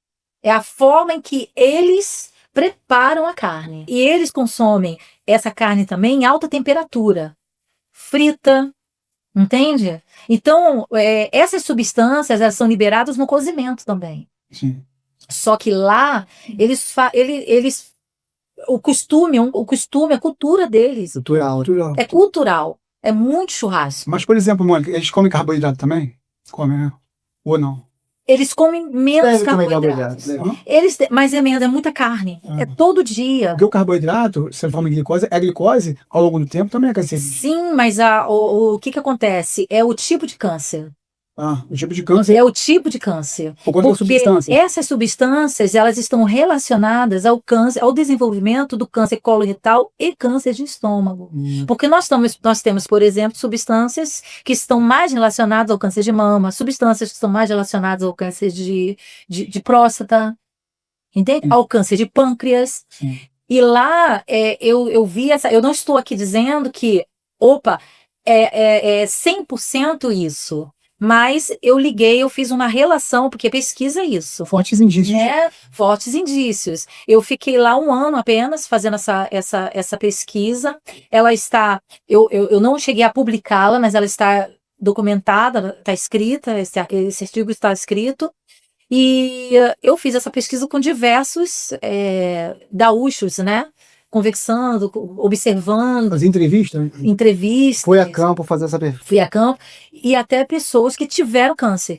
Speaker 4: É a forma em que eles preparam a carne. E eles consomem essa carne também em alta temperatura. Frita, entende? Então, essas substâncias, elas são liberadas no cozimento também.
Speaker 3: Sim.
Speaker 4: Só que lá, o costume, a cultura deles
Speaker 1: Cultural.
Speaker 4: é cultural. É muito churrasco.
Speaker 3: Mas, por exemplo, Mônica, eles comem carboidrato também? Comem, né? Ou não?
Speaker 4: Eles comem menos
Speaker 1: Deve comer
Speaker 4: carboidratos.
Speaker 1: carboidrato.
Speaker 4: Mas é menos, é muita carne. É todo dia.
Speaker 3: Porque o carboidrato, se forma em glicose, a glicose, ao longo do tempo, também é cancerígena.
Speaker 4: Sim, mas o que acontece? É o tipo de câncer.
Speaker 3: O tipo de câncer
Speaker 4: É o tipo de câncer.
Speaker 3: por conta da
Speaker 4: Porque
Speaker 3: substância.
Speaker 4: essas substâncias, elas estão relacionadas ao câncer, ao desenvolvimento do câncer coloretal e câncer de estômago. Porque nós temos, por exemplo, substâncias que estão mais relacionadas ao câncer de mama, substâncias que estão mais relacionadas ao câncer de próstata, entende? Ao câncer de pâncreas.
Speaker 3: Sim.
Speaker 4: E lá, eu vi eu não estou aqui dizendo que, é 100% isso. Mas eu fiz uma relação, porque pesquisa é isso.
Speaker 3: Fortes indícios.
Speaker 4: Fortes indícios. Eu fiquei lá 1 ano apenas fazendo essa pesquisa. Ela está, eu não cheguei a publicá-la, mas ela está documentada, está escrita, esse artigo está escrito. E eu fiz essa pesquisa com diversos gaúchos, né? Conversando, observando.
Speaker 3: Fazer entrevistas.
Speaker 4: Entrevistas.
Speaker 1: Foi a campo fazer essa pergunta.
Speaker 4: Fui a campo. E até pessoas que tiveram câncer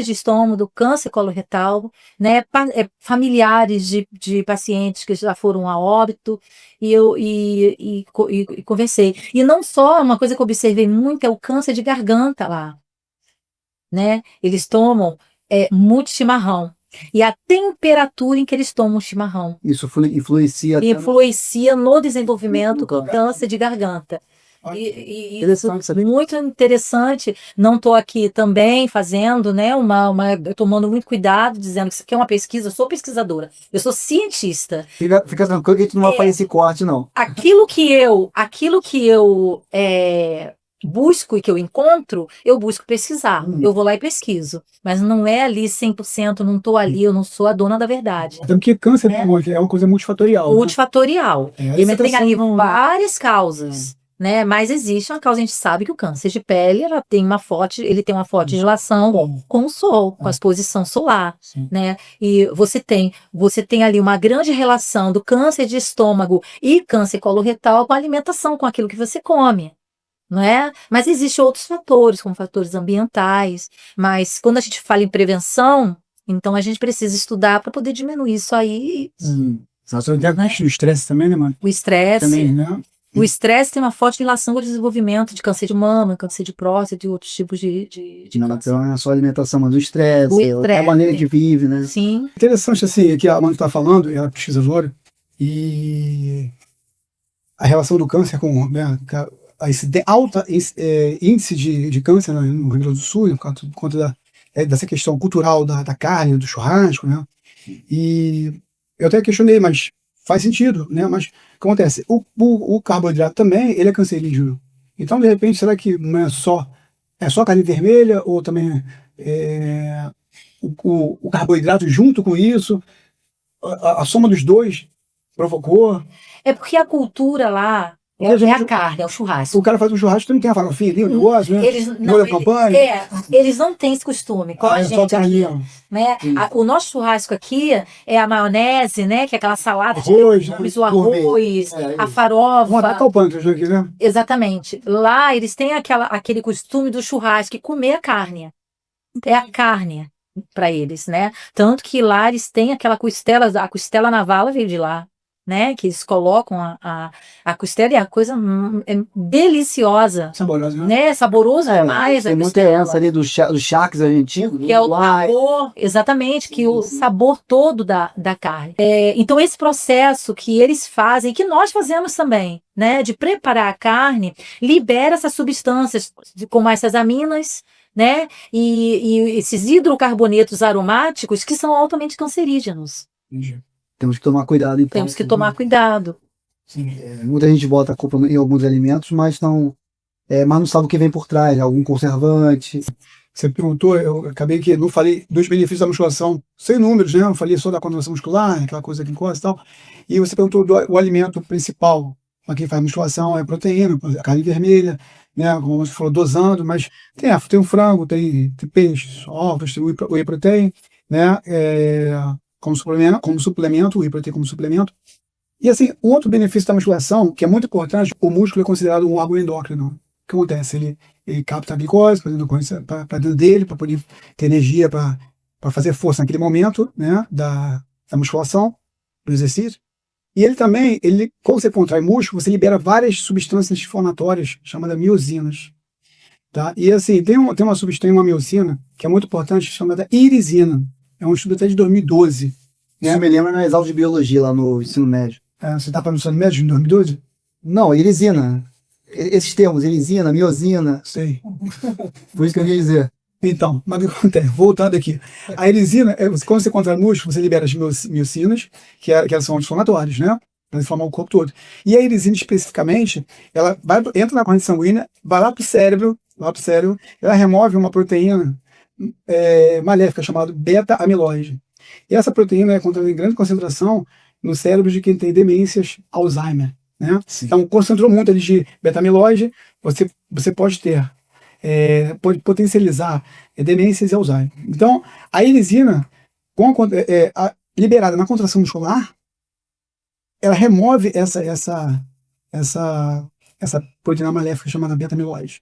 Speaker 4: de estômago, câncer coloretal, né? Familiares de pacientes que já foram a óbito. E eu conversei. E não só, uma coisa que eu observei muito é o câncer de garganta lá. Né? Eles tomam muito chimarrão. E a temperatura em que eles tomam o chimarrão.
Speaker 1: Isso influencia.
Speaker 4: Influencia no desenvolvimento do câncer de garganta.
Speaker 1: Interessante saber.
Speaker 4: Muito interessante. Não estou aqui também fazendo, né, tomando muito cuidado, dizendo que isso aqui é uma pesquisa. Eu sou pesquisadora, eu sou cientista.
Speaker 1: Fica tranquilo que a gente não vai fazer esse corte, não.
Speaker 4: Aquilo que eu busco e que eu encontro, eu busco pesquisar. Eu vou lá e pesquiso. Mas não é ali 100%, não estou ali, eu não sou a dona da verdade.
Speaker 3: Até porque câncer é uma coisa multifatorial.
Speaker 4: Multifatorial. Ele tem ali
Speaker 3: situação,
Speaker 4: várias causas. Né? Mas existe uma causa, a gente sabe que o câncer de pele ele tem uma forte relação com o sol, com a exposição solar.
Speaker 3: Sim.
Speaker 4: Né? E você tem ali uma grande relação do câncer de estômago e câncer coloretal com a alimentação, com aquilo que você come. Não é? Mas existem outros fatores, como fatores ambientais. Mas quando a gente fala em prevenção, então a gente precisa estudar para poder diminuir isso aí.
Speaker 3: O estresse também, né, mano?
Speaker 4: O estresse.
Speaker 3: Também, né?
Speaker 4: O estresse tem uma forte relação com o desenvolvimento de câncer de mama, câncer de próstata e outros tipos de
Speaker 1: Não,
Speaker 4: câncer.
Speaker 1: então é só a alimentação, mas o estresse,
Speaker 4: O estresse.
Speaker 1: a maneira de viver, né?
Speaker 4: Sim.
Speaker 3: Interessante, assim, que a Amanda está falando, ela é pesquisadora, e a relação do câncer com, né, esse alta índice de câncer, né, no Rio Grande do Sul, por conta dessa questão cultural da carne, do churrasco, né? E eu até questionei, mas faz sentido, né? Mas o que acontece? O carboidrato também, ele é cancerígeno. Então, de repente, será que não é só carne vermelha ou também o carboidrato junto com isso, a soma dos dois provocou.
Speaker 4: É porque a cultura lá é a carne, é o churrasco.
Speaker 3: O cara faz um churrasco, não tem a farofinha ali, o negócio, né?
Speaker 4: Eles
Speaker 3: Molho campanha.
Speaker 4: eles não têm esse costume, como a
Speaker 3: Só
Speaker 4: gente aqui,
Speaker 3: carninha.
Speaker 4: né? O nosso churrasco aqui é a maionese, né? Que é aquela salada
Speaker 3: Arroz,
Speaker 4: de
Speaker 3: né?
Speaker 4: legumes, o arroz, a farofa.
Speaker 3: Vamos atacar o pâncreas aqui, né?
Speaker 4: Exatamente. Lá eles têm aquele costume do churrasco e comer a carne. É a carne para eles, né? Tanto que lá eles têm aquela costela, a costela na vala veio de lá, né? Que eles colocam a costela e a coisa é deliciosa,
Speaker 3: Saboroso, né?
Speaker 4: né? Saboroso demais.
Speaker 1: Tem
Speaker 4: a
Speaker 1: muita
Speaker 4: costela.
Speaker 1: herança ali dos charques argentinos.
Speaker 4: Que é o
Speaker 1: Uai.
Speaker 4: sabor, exatamente, que o sabor todo da carne. Então, esse processo que eles fazem, que nós fazemos também, né, de preparar a carne, libera essas substâncias, como essas aminas, né, e esses hidrocarbonetos aromáticos que são altamente cancerígenos.
Speaker 3: Entendi.
Speaker 1: Temos que tomar cuidado, então.
Speaker 4: Temos que tomar cuidado.
Speaker 1: Muita gente bota a culpa em alguns alimentos, mas não sabe o que vem por trás, algum conservante.
Speaker 3: Você perguntou, eu acabei que não falei dos benefícios da musculação, sem números, né? Eu falei só da contração muscular, aquela coisa que encosta e tal. E você perguntou o alimento principal para quem faz musculação, é proteína, a carne vermelha, né? Como você falou, dosando, mas tem o frango, tem peixe, ovos, tem o whey protein, né? Como suplemento, o whey protein como suplemento. E assim, um outro benefício da musculação, que é muito importante, o músculo é considerado um órgão endócrino. O que acontece? Ele capta a glicose para dentro dele, para poder ter energia para fazer força naquele momento, né, da musculação, do exercício. E ele também, quando você contrai músculo, você libera várias substâncias inflamatórias, chamadas miosinas. Tá? E assim, tem uma substância, uma miosina, que é muito importante, chamada irisina. É um estudo até de 2012. Né?
Speaker 1: Isso me lembra nas aulas de biologia lá no ensino médio.
Speaker 3: Você está para no ensino médio, em 2012?
Speaker 1: Não, irisina. Esses termos, irisina, miosina.
Speaker 3: Sei.
Speaker 1: Por isso que eu queria dizer.
Speaker 3: Então, mas o que acontece? Voltando aqui. A irisina, quando você contrai músculo, você libera as miocinas, que elas são anti-inflamatórias, né? Para inflamar o corpo todo. E a irisina, especificamente, ela entra na corrente sanguínea, vai lá para o cérebro, ela remove uma proteína maléfica chamada beta-amiloide. E essa proteína é encontrada em grande concentração no cérebro de quem tem demências Alzheimer. Né? Então, concentrou muito ali de beta-amiloide, você pode ter, pode potencializar demências e Alzheimer. Então, a irisina, liberada na contração muscular, ela remove essa proteína maléfica chamada beta-amiloide.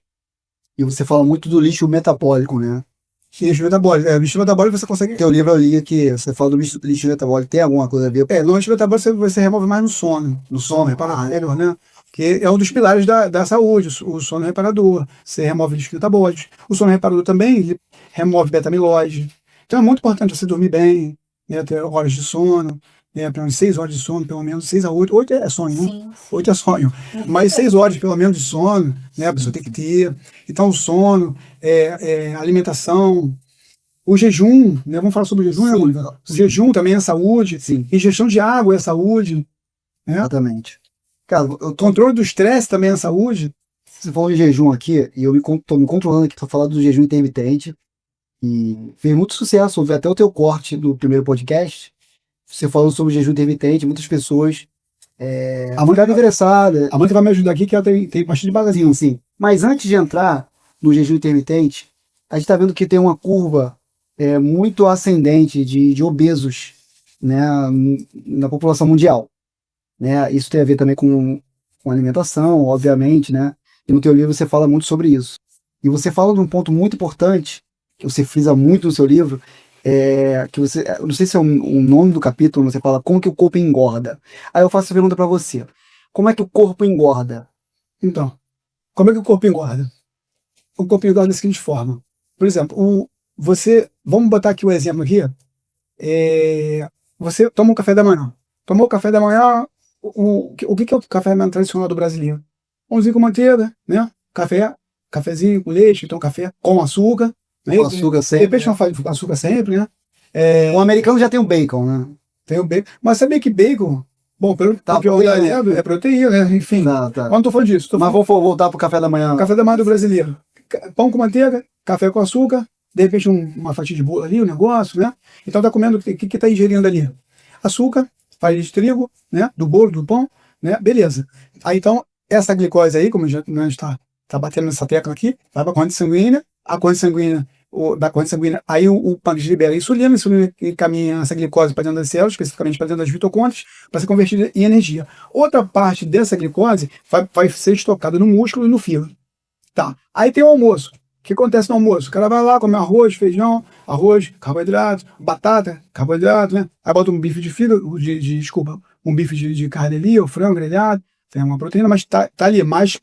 Speaker 1: E você fala muito do lixo metabólico, né?
Speaker 3: Lixo metabólico. Lixo metabólico você consegue...
Speaker 1: Teu livro eu li que você fala do lixo metabólico. Tem alguma coisa a ver?
Speaker 3: No lixo metabólico você remove mais no sono. No sono reparador, né? Que é um dos pilares da saúde, o sono reparador. Você remove lixo metabólico. O sono reparador também ele remove beta-amiloide. Então é muito importante você dormir bem, né? Ter horas de sono, né? Pelo menos 6 horas de sono, pelo menos 6 a 8. 8 é sonho, né?
Speaker 4: Sim.
Speaker 3: 8 é sonho. Mas 6 horas pelo menos de sono, né? A pessoa tem que ter. Então o sono, alimentação, o jejum, né? Vamos falar sobre o jejum, né, Mônica? O jejum também é saúde.
Speaker 1: Sim.
Speaker 3: Ingestão de água é saúde. Né?
Speaker 1: Exatamente. Cara,
Speaker 3: O controle do estresse também é saúde.
Speaker 1: você falou de jejum aqui, e eu tô me controlando aqui, tô falando do jejum intermitente, e fez muito sucesso, houve até o teu corte do primeiro podcast, você falou sobre o jejum intermitente, muitas pessoas ficaram interessadas.
Speaker 3: A Mônica vai me ajudar aqui, que ela tem bastante bagazinho.
Speaker 1: Sim. Mas antes de entrar no jejum intermitente, a gente está vendo que tem uma curva muito ascendente de obesos, né, na população mundial. Né? Isso tem a ver também com alimentação, obviamente, né? E no teu livro você fala muito sobre isso. E você fala de um ponto muito importante, que você frisa muito no seu livro, que você, eu não sei se é o nome do capítulo, você fala como que o corpo engorda. Aí eu faço essa pergunta para você. Como é que o corpo engorda?
Speaker 3: Então, como é que o corpo engorda? O corpo engorda da seguinte forma. Por exemplo, vamos botar aqui o exemplo aqui. Você toma um café da manhã. Tomou o café da manhã, o que é o café da manhã tradicional do brasileiro? Pãozinho com manteiga, né? Cafezinho com leite, então café com açúcar. Né?
Speaker 1: Com açúcar sempre.
Speaker 3: De repente não faz açúcar sempre, né?
Speaker 1: O americano já tem o bacon, né?
Speaker 3: Tem o bacon. Mas sabia que bacon, bom, pelo que eu lembro, é proteína, né? Enfim.
Speaker 1: Tá.
Speaker 3: Mas não tô falando disso.
Speaker 1: Mas vou voltar pro café da manhã.
Speaker 3: O café da manhã do brasileiro. Pão com manteiga, café com açúcar, de repente uma fatia de bolo ali, um negócio, né? Então tá comendo, o que tá ingerindo ali? Açúcar, farinha de trigo, né? Do bolo, do pão, né? Beleza. Aí então, essa glicose aí, como a gente tá batendo nessa tecla aqui, vai para a corrente sanguínea, a corrente sanguínea, da corrente sanguínea, aí o pâncreas libera insulina, a insulina encaminha essa glicose para dentro das células, especificamente para dentro das mitocôndrias, para ser convertida em energia. Outra parte dessa glicose vai ser estocada no músculo e no fígado. Tá. Aí tem o almoço. O que acontece no almoço? O cara vai lá, come arroz, feijão, carboidrato, batata, carboidrato, né? Aí bota um bife de fígado, desculpa, um bife de carne ali, ou frango grelhado, tem uma proteína, mas tá ali, mais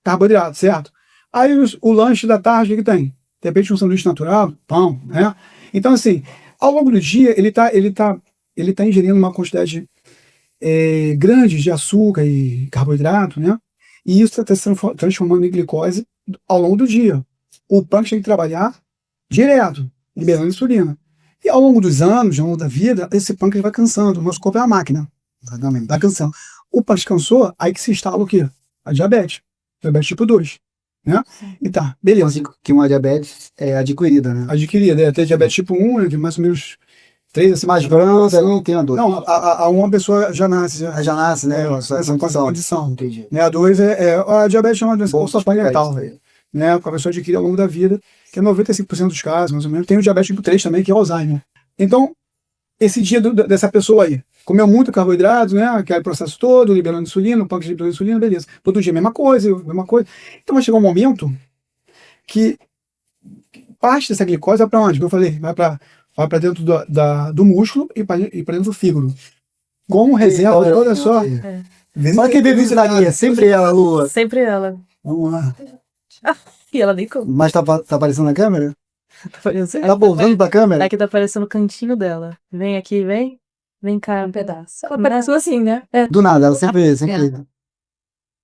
Speaker 3: carboidrato, certo? Aí o lanche da tarde, o que tem? De repente um sanduíche natural, pão, né? Então, assim, ao longo do dia, ele tá ingerindo uma quantidade grande de açúcar e carboidrato, né? E isso está se transformando em glicose ao longo do dia. O pâncreas tem que trabalhar direto, liberando insulina. E ao longo dos anos, ao longo da vida, esse pâncreas vai cansando. O nosso corpo é a máquina. Exatamente. Vai cansando. O pâncreas cansou, aí que se instala o quê? A diabetes. Diabetes tipo 2. Né? E tá, beleza.
Speaker 1: Que uma diabetes é adquirida, né?
Speaker 3: Adquirida. Até diabetes tipo 1, né, de mais ou menos 3 assim.
Speaker 1: Mais branca, não tem a 2.
Speaker 3: Não, a 1 a pessoa já nasce.
Speaker 1: Já nasce, né?
Speaker 3: Essa condição.
Speaker 1: Entendi.
Speaker 3: Né? A 2 a diabetes é uma doença comportamental. Né? Que a pessoa adquire ao longo da vida, que é 95% dos casos, mais ou menos. Tem o diabetes tipo 3 também, que é o Alzheimer. Então, esse dia dessa pessoa aí, comeu muito carboidrato, né? Aquele processo todo, liberando insulina, o pâncreas liberando insulina, beleza. Todo dia a mesma coisa. Então vai chegar um momento que parte dessa glicose vai para onde? Como eu falei, vai para dentro do músculo e para dentro do fígado. Como reserva, olha só.
Speaker 1: Olha quem bebe isso na minha, sempre ela, Lua.
Speaker 2: Sempre ela.
Speaker 1: Vamos lá.
Speaker 2: E ela nem como.
Speaker 1: Mas tá aparecendo na câmera?
Speaker 2: Tá aparecendo?
Speaker 1: Tá pousando pra câmera?
Speaker 2: Aqui tá aparecendo o cantinho dela. Vem aqui, vem. Vem cá. Um pedaço. Ela apareceu assim, né? É.
Speaker 1: Do nada, ela sempre.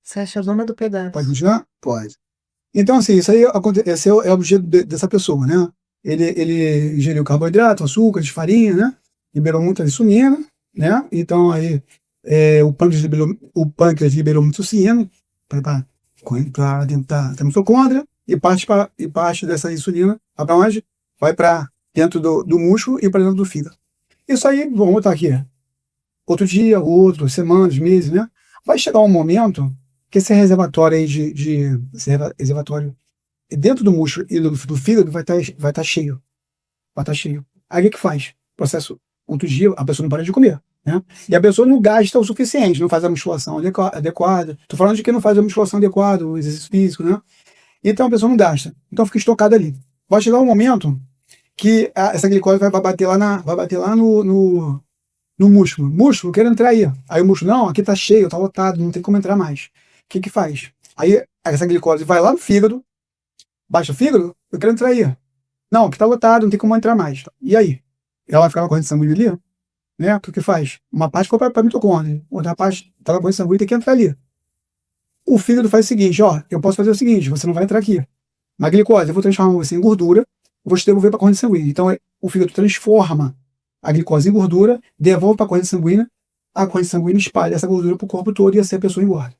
Speaker 2: Você acha a dona do pedaço?
Speaker 3: Pode continuar?
Speaker 1: Pode.
Speaker 3: Então, assim, esse é o objeto dessa pessoa, né? Ele ingeriu carboidrato, açúcar, farinha, né? Liberou muita insulina, né? Então, aí, o pâncreas liberou muita insulina para dentro da mitocôndria e parte dessa insulina, para onde? Vai para dentro do músculo e para dentro do fígado. Isso aí, vamos botar aqui, outro dia, outro, semanas, meses, né? Vai chegar um momento que esse reservatório aí esse reservatório dentro do músculo e do fígado vai estar cheio. Vai estar cheio. Aí o que faz? Processo, outro dia, a pessoa não para de comer, né? E a pessoa não gasta o suficiente, não faz a musculação adequada. Estou falando de quem não faz a musculação adequada, o exercício físico, né? Então a pessoa não gasta. Então fica estocada ali. Vai chegar um momento que essa glicose vai bater lá no músculo. Músculo, quero entrar aí. Aí o músculo, não, aqui tá cheio, tá lotado, não tem como entrar mais. O que faz? Aí essa glicose vai lá no fígado, baixa o fígado, eu quero entrar aí. Não, aqui tá lotado, não tem como entrar mais. E aí? Ela vai ficar na corrente sanguínea ali, né? O que faz? Uma parte foi para a mitocôndria, outra parte tá na corrente sanguínea, tem que entrar ali. O fígado faz o seguinte, ó, eu posso fazer o seguinte, você não vai entrar aqui. Na glicose, eu vou transformar você em gordura, vou te devolver para a corrente sanguínea. Então, o fígado transforma a glicose em gordura, devolve para a corrente sanguínea espalha essa gordura para o corpo todo e assim a pessoa engorda.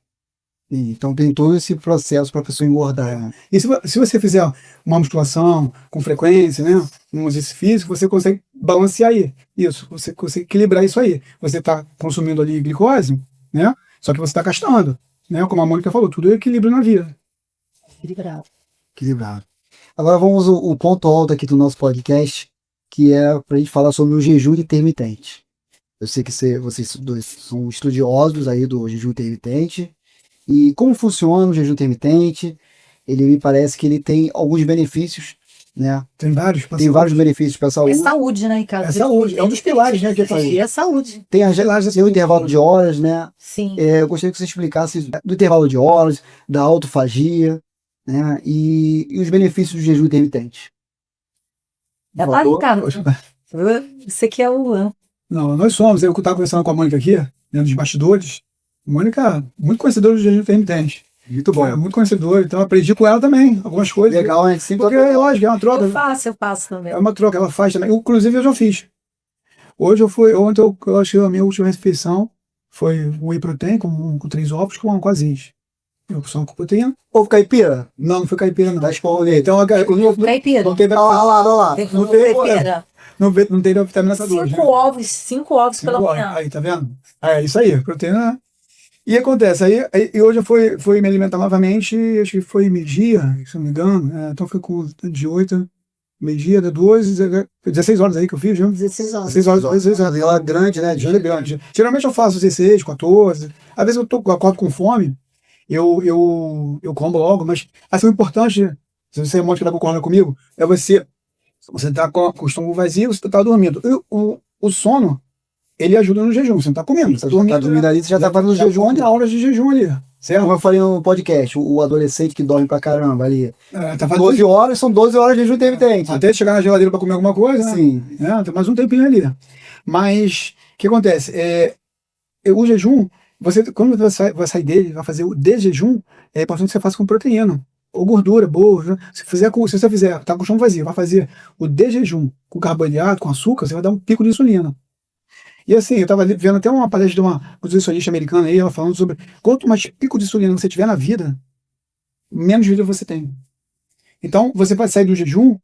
Speaker 1: Então tem todo esse processo para a pessoa engordar.
Speaker 3: E se você fizer uma musculação com frequência, né, um exercício físico, você consegue balancear isso, você consegue equilibrar isso aí. Você está consumindo ali glicose, né, só que você está gastando, né, como a Mônica falou, tudo é equilíbrio na vida.
Speaker 1: Equilibrado. Agora vamos ao ponto alto aqui do nosso podcast, que é para a gente falar sobre o jejum intermitente. Eu sei que vocês dois são estudiosos aí do jejum intermitente. E como funciona o jejum intermitente? Ele me parece que ele tem alguns benefícios, né?
Speaker 3: Tem vários
Speaker 1: benefícios para a saúde.
Speaker 4: É saúde, né, Ricardo?
Speaker 3: É saúde, é um dos pilares, né?
Speaker 4: É saúde.
Speaker 1: Tem o intervalo de horas, né?
Speaker 4: Sim.
Speaker 1: Eu gostaria que você explicasse do intervalo de horas, da autofagia, né? E os benefícios do jejum intermitente.
Speaker 4: Já tá, Ricardo. Você que é o...
Speaker 3: Não, nós somos. Eu estava conversando com a Mônica aqui, dentro dos bastidores. Mônica, muito conhecedora do jejum intermitente.
Speaker 1: Muito bom.
Speaker 3: Muito conhecedora. Então, aprendi com ela também algumas coisas.
Speaker 1: Legal, a gente sempre...
Speaker 3: Porque, lógico, é uma troca.
Speaker 4: Eu faço também.
Speaker 3: É uma troca, ela faz também. Inclusive, eu já fiz. Ontem eu achei a minha última refeição foi um whey protein com 3 ovos com azeite. Eu só com proteína.
Speaker 1: Ovo caipira?
Speaker 3: Não, não foi caipira, não.
Speaker 1: Dá esporro nele.
Speaker 3: Então,
Speaker 4: Caipira.
Speaker 3: não teve
Speaker 1: Olha lá, olha lá.
Speaker 4: Tem
Speaker 3: não tem-
Speaker 4: caipira.
Speaker 3: não teve a vitamina C2.
Speaker 4: Cinco ovos, 5 ovos pela manhã.
Speaker 3: Aí, tá vendo? É isso aí, proteína. E acontece, e hoje eu fui me alimentar novamente, acho que foi meio-dia, se não me engano. Então foi com de 8, meio-dia, 12, 16 horas aí que eu fiz, viu?
Speaker 4: 16 horas.
Speaker 3: 16 horas, 16 horas.
Speaker 1: Ela é grande, né?
Speaker 3: Dia grande. Geralmente eu faço 16, 14. Às vezes eu acordo com fome, eu como logo, mas assim, o importante, se você é um monte que tá concordando comigo, é você tá com o estômago vazio, você tá dormindo. E o sono, ele ajuda no jejum, você não tá comendo, você tá dormindo
Speaker 1: ali, você já tá fazendo jejum.
Speaker 3: 11 horas de jejum ali, certo?
Speaker 1: Como eu falei no podcast, o adolescente que dorme pra caramba ali.
Speaker 3: Tá fazendo
Speaker 1: 12 horas, são 12 horas de jejum intermitente.
Speaker 3: até chegar na geladeira para comer alguma coisa, né?
Speaker 1: Sim.
Speaker 3: Tem mais um tempinho ali. Mas o que acontece? O jejum, quando você vai sair dele, vai fazer o de jejum, é importante que você faça com proteína ou gordura boa. Né? Se você fizer, tá com o estômago vazio, vai fazer o de jejum com carboidrato, com açúcar, você vai dar um pico de insulina. E assim, eu estava vendo até uma palestra de uma nutricionista americana aí, ela falando sobre quanto mais pico de insulina você tiver na vida, menos vida você tem. Então, você pode sair do jejum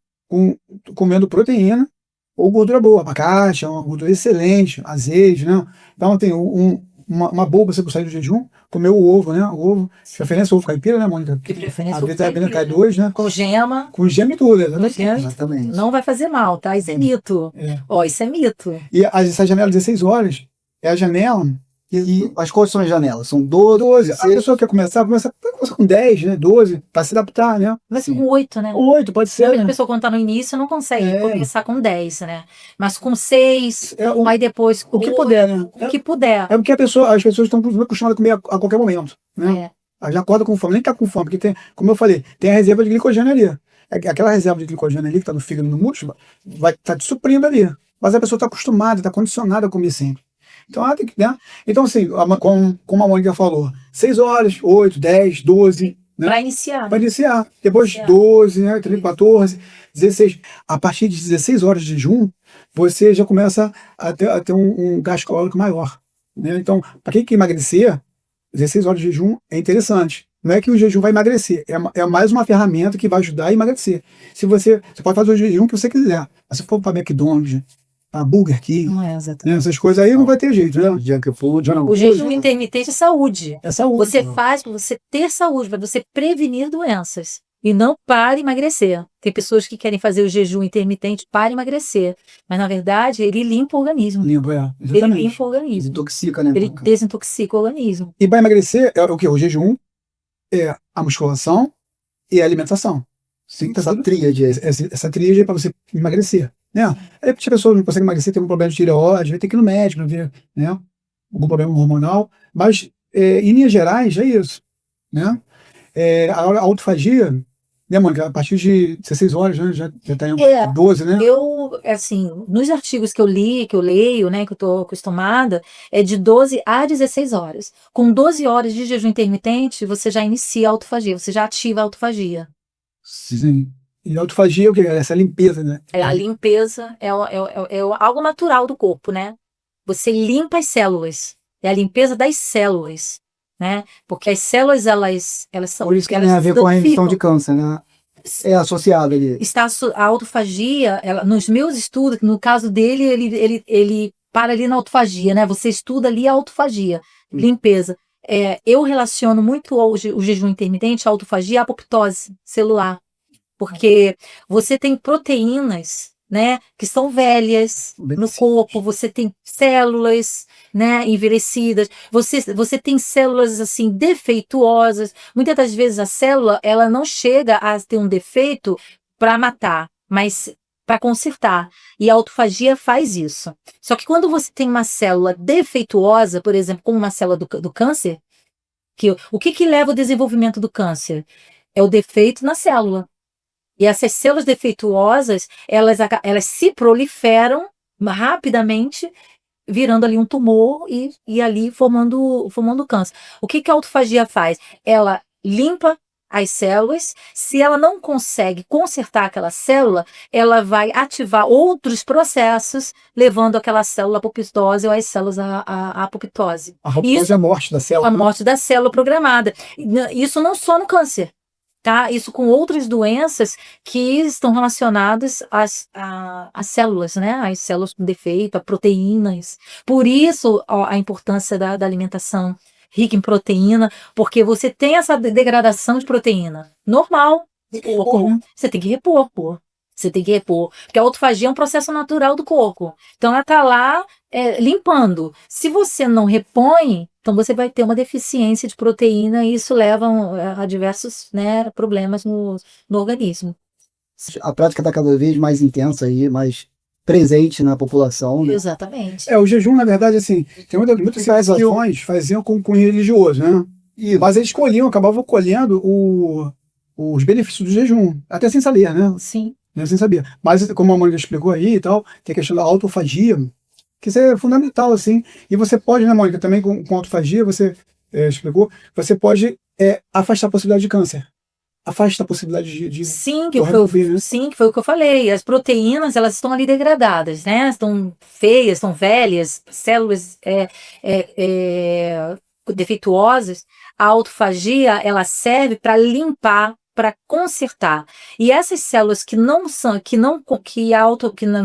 Speaker 3: comendo proteína ou gordura boa, abacate, é uma gordura excelente, azeite, né? Então, tem uma boa você sair do jejum, comer o ovo, né? O ovo, de preferência o ovo caipira, né, Mônica?
Speaker 4: De preferência
Speaker 3: Às
Speaker 4: ovo
Speaker 3: vezes a
Speaker 4: caipira.
Speaker 3: cai 2, né?
Speaker 4: Com gema.
Speaker 3: Com gema e tudo, exatamente.
Speaker 1: Exatamente.
Speaker 4: Não vai fazer mal, tá? Isso é mito. Ó, isso é mito.
Speaker 3: E essa janela de 16 horas é a janela.
Speaker 1: E as quais são as janelas? São 12,
Speaker 3: 12. A
Speaker 1: 16?
Speaker 3: pessoa quer começar com 10, né? 12, para se adaptar, né?
Speaker 4: Vai ser com 8, né?
Speaker 3: 8, pode ser.
Speaker 4: Geralmente
Speaker 3: Né?
Speaker 4: a pessoa, quando tá no início, não consegue
Speaker 3: É.
Speaker 4: começar com 10, né? Mas com 6, aí depois
Speaker 3: O que
Speaker 4: oito,
Speaker 3: puder, né?
Speaker 4: o que puder.
Speaker 3: É porque as pessoas estão acostumadas a comer a qualquer momento, né?
Speaker 4: É.
Speaker 3: Ela já acorda com fome, nem tá com fome, porque tem, como eu falei, tem a reserva de glicogênio ali. Aquela reserva de glicogênio ali que tá no fígado e no músculo, vai estar te suprindo ali. Mas a pessoa está acostumada, está condicionada a comer sempre. Então, ela tem que, né? Então, assim, como a Mônica falou, 6 horas, 8, 10, 12, né?
Speaker 4: Para iniciar.
Speaker 3: Para iniciar. Depois 12, né? 13, 14, 16. A partir de 16 horas de jejum, você já começa a ter um gasto calórico maior. Né? Então, para quem quer emagrecer, 16 horas de jejum é interessante. Não é que o jejum vai emagrecer, é mais uma ferramenta que vai ajudar a emagrecer. Você pode fazer o jejum que você quiser. Mas se for para McDonald's, para Burger King,
Speaker 4: Não é exatamente.
Speaker 3: essas coisas aí não vai ter jeito, né?
Speaker 1: Junk food, não.
Speaker 4: O jejum intermitente é saúde.
Speaker 3: É saúde.
Speaker 4: Você faz para você ter saúde, para você prevenir doenças. E não para emagrecer. Tem pessoas que querem fazer o jejum intermitente para emagrecer. Mas, na verdade, ele limpa o organismo.
Speaker 3: Limpo,
Speaker 4: Ele
Speaker 3: exatamente.
Speaker 4: limpa o organismo.
Speaker 1: Desintoxica, né?
Speaker 4: Ele desintoxica o organismo.
Speaker 3: E para emagrecer, é o que? O jejum, é a musculação e a alimentação. Sim, tá
Speaker 1: Essa
Speaker 3: tudo-
Speaker 1: tríade aí.
Speaker 3: essa tríade é para você emagrecer. Né? Aí, se a pessoa não consegue emagrecer, tem um problema de tireoide, vai ter que ir no médico, ver, né? Algum problema hormonal. Mas, em linhas gerais, é isso. Né? A autofagia, né, Mônica? A partir de 16 horas, né? Já está em
Speaker 4: É.
Speaker 3: 12, né?
Speaker 4: Eu, assim, nos artigos que eu li, que eu leio, né, que eu estou acostumada, é de 12 a 16 horas. Com 12 horas de jejum intermitente, você já inicia a autofagia, você já ativa a autofagia.
Speaker 3: Sim. E a autofagia é o quê? Essa limpeza, né?
Speaker 4: É a limpeza, é algo natural do corpo, né? Você limpa as células. É a limpeza das células, né? Porque as células, elas são...
Speaker 1: Por isso que
Speaker 4: elas
Speaker 1: tem a ver com a remissão
Speaker 4: ficam-
Speaker 1: de câncer, né? É associado ali.
Speaker 4: a autofagia, nos meus estudos, no caso dele, ele para ali na autofagia, né? Você estuda ali a autofagia, limpeza. Eu relaciono muito o jejum intermitente, a autofagia, à apoptose celular. Porque você tem proteínas, né, que são velhas no corpo, você tem células, né, envelhecidas, você tem células assim defeituosas. Muitas das vezes a célula, ela não chega a ter um defeito para matar, mas para consertar. E a autofagia faz isso. Só que quando você tem uma célula defeituosa, por exemplo, como uma célula do câncer, o que leva ao desenvolvimento do câncer? É o defeito na célula. E essas células defeituosas, elas se proliferam rapidamente, virando ali um tumor e ali formando câncer. O que a autofagia faz? Ela limpa as células. Se ela não consegue consertar aquela célula, ela vai ativar outros processos, levando aquela célula à apoptose ou as células à apoptose.
Speaker 3: A apoptose é a morte da
Speaker 4: A
Speaker 3: célula.
Speaker 4: morte da célula programada. Isso não só no câncer, tá? Isso com outras doenças que estão relacionadas às células, né? As células com defeito, a proteínas. Por isso, ó, a importância da alimentação rica em proteína, porque você tem essa degradação de proteína normal do corpo. Você tem que repor, pô. Você tem que repor. Porque a autofagia é um processo natural do corpo. Então, ela tá lá limpando. Se você não repõe, então você vai ter uma deficiência de proteína e isso leva a diversos, né, problemas no organismo.
Speaker 1: A prática está cada vez mais intensa aí, mais presente na população, né?
Speaker 4: Exatamente.
Speaker 3: O jejum, na verdade, assim, tem muitas civilizações faziam com cunho religioso, né? Mas eles acabavam colhendo os benefícios do jejum, até sem saber, né?
Speaker 4: Sim.
Speaker 3: Sem saber. Mas, como a Mônica explicou aí e tal, tem a questão da autofagia, que isso é fundamental, assim. E você pode, né, Mônica, também com autofagia, você explicou, você pode afastar a possibilidade de câncer. Afasta a possibilidade de
Speaker 4: sim, que foi o que eu falei. As proteínas, elas estão ali degradadas, né? Estão feias, estão velhas, células defeituosas. A autofagia, ela serve para limpar, para consertar. E essas células que não são, que no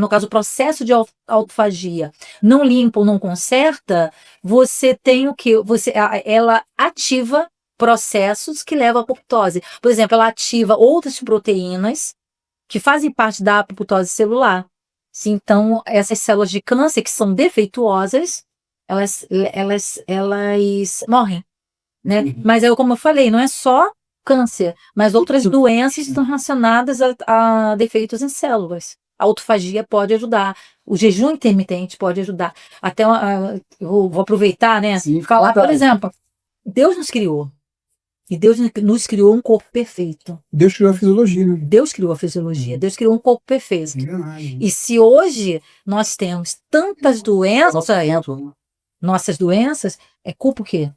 Speaker 4: caso o processo de autofagia não limpa ou não conserta, você tem o que? Ela ativa processos que levam à apoptose. Por exemplo, ela ativa outras proteínas que fazem parte da apoptose celular. Então, essas células de câncer que são defeituosas, elas morrem, né? Mas como eu falei, não é só câncer, mas outras doenças estão relacionadas a defeitos em células. A autofagia pode ajudar, o jejum intermitente pode ajudar. Até eu vou aproveitar, né?
Speaker 1: Sim,
Speaker 4: falar, por exemplo, Deus nos criou. E Deus nos criou um corpo perfeito.
Speaker 3: Deus criou a fisiologia, né?
Speaker 4: Deus criou a fisiologia. Deus criou um corpo perfeito. E se hoje nós temos tantas doenças, nossas doenças, é culpa o quê?